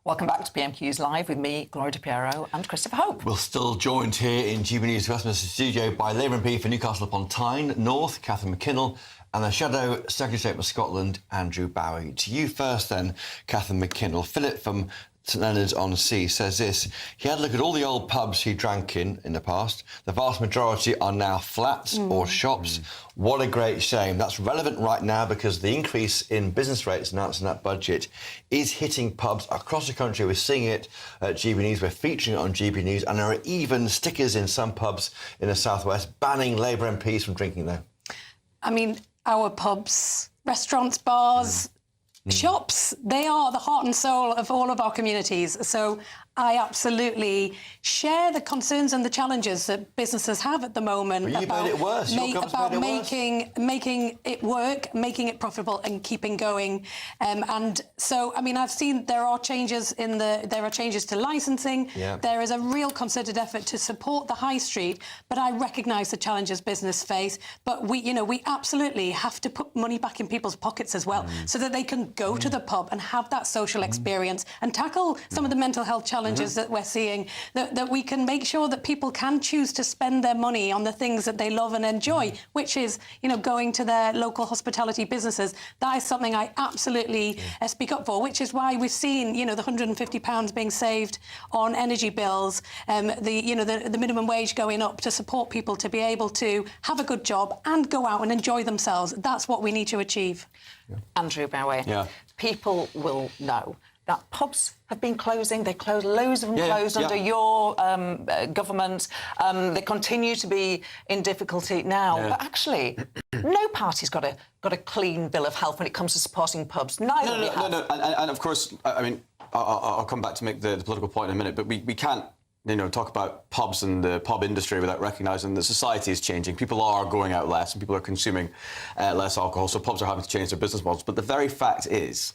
Welcome back to PMQs Live with me, Gloria De Piero, and Christopher Hope. We're still joined here in GB News Westminster studio by Labour MP for Newcastle upon Tyne North, Catherine McKinnell, and the Shadow Secretary of State for Scotland, Andrew Bowie. To you first then, Catherine McKinnell. Philip from St Leonards-on-Sea says this: he had a look at all the old pubs he drank in the past. The vast majority are now flats or shops. What a great shame. That's relevant right now because the increase in business rates announced in that budget is hitting pubs across the country. We're seeing it at GB News. We're featuring it on GB News. And there are even stickers in some pubs in the southwest banning Labour MPs from drinking there. I mean, our pubs, restaurants, bars, shops, they are the heart and soul of all of our communities. So I absolutely share the concerns and the challenges that businesses have at the moment about making it work, making it profitable, and keeping going. And so, I mean, I've seen there are changes to licensing. Yeah. There is a real concerted effort to support the high street, but I recognise the challenges business face. But we absolutely have to put money back in people's pockets as well, so that they can go to the pub and have that social experience and tackle some of the mental health challenges that we're seeing, that we can make sure that people can choose to spend their money on the things that they love and enjoy, which is, going to their local hospitality businesses. That is something I absolutely speak up for, which is why we've seen, the £150 being saved on energy bills, the minimum wage going up to support people to be able to have a good job and go out and enjoy themselves. That's what we need to achieve. Andrew Bowie, people will know that pubs have been closing. They closed, loads of them closed under your government. They continue to be in difficulty now. But actually, no party's got a clean bill of health when it comes to supporting pubs. Neither of you have. No. And of course, I mean, I'll come back to make the political point in a minute, but we can't talk about pubs and the pub industry without recognising that society is changing. People are going out less and people are consuming less alcohol, so pubs are having to change their business models. But the very fact is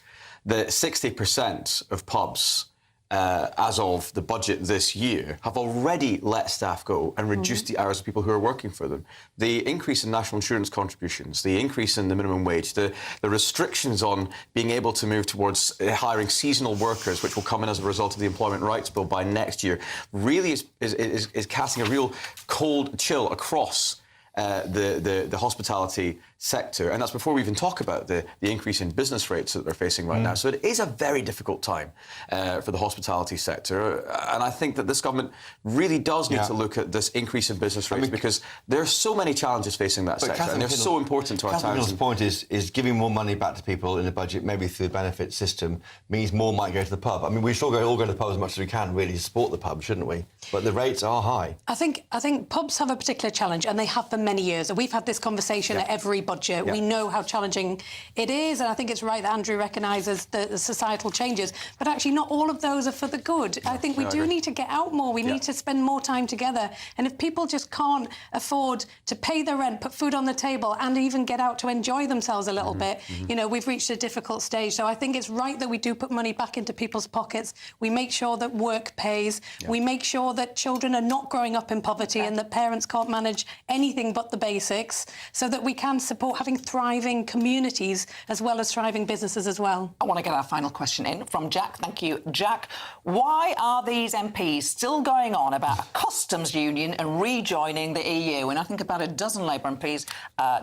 that 60% of pubs, as of the budget this year, have already let staff go and reduced the hours of people who are working for them. The increase in national insurance contributions, the increase in the minimum wage, the restrictions on being able to move towards hiring seasonal workers, which will come in as a result of the Employment Rights Bill by next year, really is casting a real cold chill across the hospitality sector, and that's before we even talk about the increase in business rates that they're facing right now. So it is a very difficult time for the hospitality sector, and I think that this government really does need to look at this increase in business rates, because there are so many challenges facing that sector, and they're so important to our towns. The point is giving more money back to people in the budget, maybe through the benefit system, means more might go to the pub. I mean, we should all go to the pub as much as we can, really, to support the pub, shouldn't we? But the rates are high. I think pubs have a particular challenge, and they have for many years. We've had this conversation at every budget. We know how challenging it is, and I think it's right that Andrew recognises the societal changes, but actually not all of those are for the good. I think we do need to get out more. We need to spend more time together. And if people just can't afford to pay their rent, put food on the table, and even get out to enjoy themselves a little bit, you know, we've reached a difficult stage. So I think it's right that we do put money back into people's pockets. We make sure that work pays. We make sure that children are not growing up in poverty and that parents can't manage anything but the basics, so that we can support having thriving communities as well as thriving businesses as well. I want to get our final question in from Jack. Thank you, Jack. Why are these MPs still going on about a customs union and rejoining the EU? And I think about a dozen Labour MPs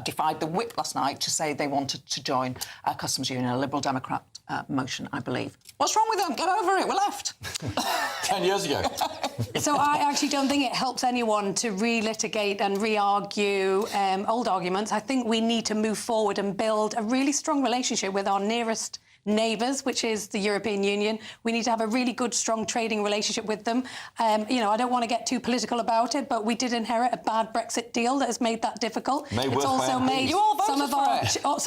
defied the whip last night to say they wanted to join a customs union, a Liberal Democrat motion, I believe. What's wrong with them? Get over it. We're left. 10 years ago. So I actually don't think it helps anyone to relitigate and re-argue old arguments. I think we need to move forward and build a really strong relationship with our nearest neighbours, which is the European Union. We need to have a really good, strong trading relationship with them. You know, I don't want to get too political about it, but we did inherit a bad Brexit deal that has made that difficult. It's also made some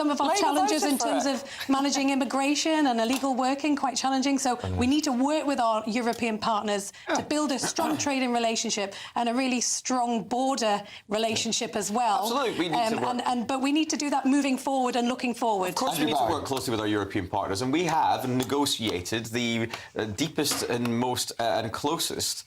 of our challenges in terms of managing immigration and illegal working quite challenging. So we need to work with our European partners to build a strong trading relationship and a really strong border relationship as well. Absolutely. We need to work. But we need to do that moving forward and looking forward. Of course, we need to work closely with our European partners. And we have negotiated the deepest and most and closest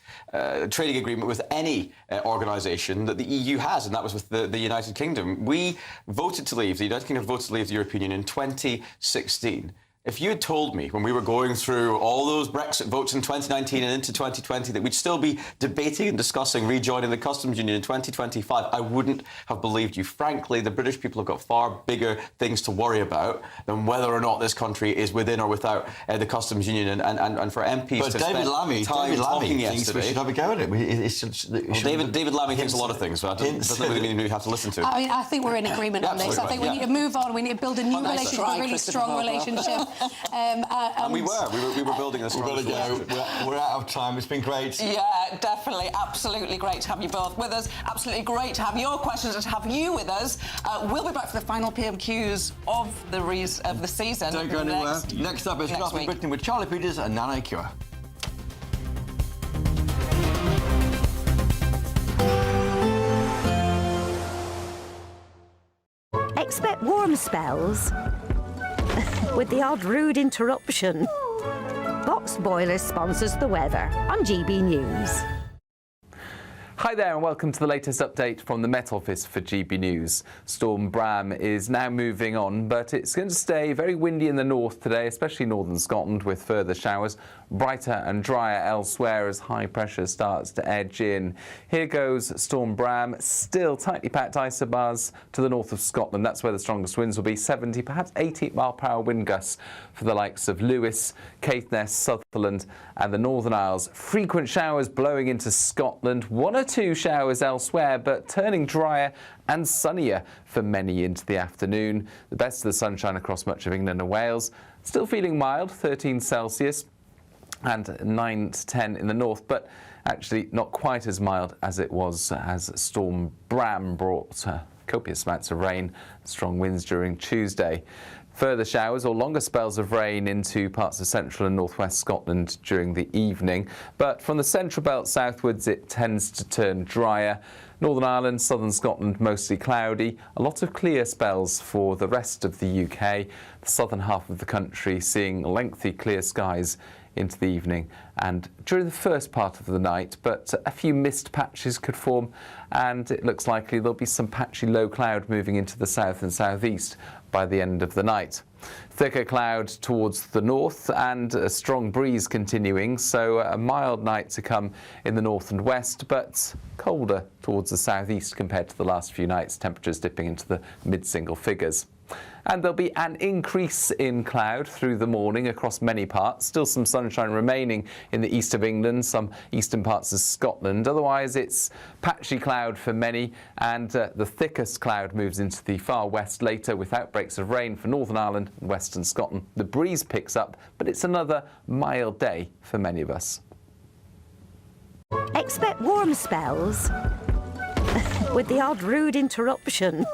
trading agreement with any organisation that the EU has, and that was with the United Kingdom. We voted to leave, the United Kingdom voted to leave the European Union in 2016. If you had told me when we were going through all those Brexit votes in 2019 and into 2020 that we'd still be debating and discussing rejoining the customs union in 2025, I wouldn't have believed you. Frankly, the British people have got far bigger things to worry about than whether or not this country is within or without the customs union. And for MPs but to David spend Lammy, time David talking Lammy yesterday... thinks we should have a go at it. David Lammy thinks a lot of things, but it doesn't really mean we have to listen to it. I mean, I think we're in agreement on this. I think we need to move on. We need to build a new relationship, a really strong relationship. And we were building this. We're out of time. It's been great. Yeah, definitely, absolutely great to have you both with us. Absolutely great to have your questions and to have you with us. We'll be back for the final PMQs of the season. Don't go anywhere. Next up is Crossing Britain with Charlie Peters and Nana Cure. Expect warm spells with the odd rude interruption. Box Boiler sponsors the weather on GB News. Hi there and welcome to the latest update from the Met Office for GB News. Storm Bram is now moving on, but it's going to stay very windy in the north today, especially northern Scotland, with further showers. Brighter and drier elsewhere as high pressure starts to edge in. Here goes Storm Bram, still tightly packed isobars to the north of Scotland. That's where the strongest winds will be, 70, perhaps 80-mile-per-hour wind gusts for the likes of Lewis, Caithness, Sutherland and the Northern Isles. Frequent showers blowing into Scotland, one or two showers elsewhere, but turning drier and sunnier for many into the afternoon. The best of the sunshine across much of England and Wales. Still feeling mild, 13 Celsius. And 9 to 10 in the north, but actually not quite as mild as it was as Storm Bram brought copious amounts of rain, strong winds during Tuesday. Further showers or longer spells of rain into parts of central and northwest Scotland during the evening, but from the central belt southwards it tends to turn drier. Northern Ireland, southern Scotland mostly cloudy, a lot of clear spells for the rest of the UK. The southern half of the country seeing lengthy clear skies into the evening and during the first part of the night, but a few mist patches could form and it looks likely there'll be some patchy low cloud moving into the south and southeast by the end of the night. Thicker cloud towards the north and a strong breeze continuing, so a mild night to come in the north and west, but colder towards the southeast compared to the last few nights, temperatures dipping into the mid-single figures. And there'll be an increase in cloud through the morning across many parts. Still some sunshine remaining in the east of England, some eastern parts of Scotland. Otherwise, it's patchy cloud for many, and the thickest cloud moves into the far west later with outbreaks of rain for Northern Ireland and western Scotland. The breeze picks up, but it's another mild day for many of us. Expect warm spells with the odd rude interruption.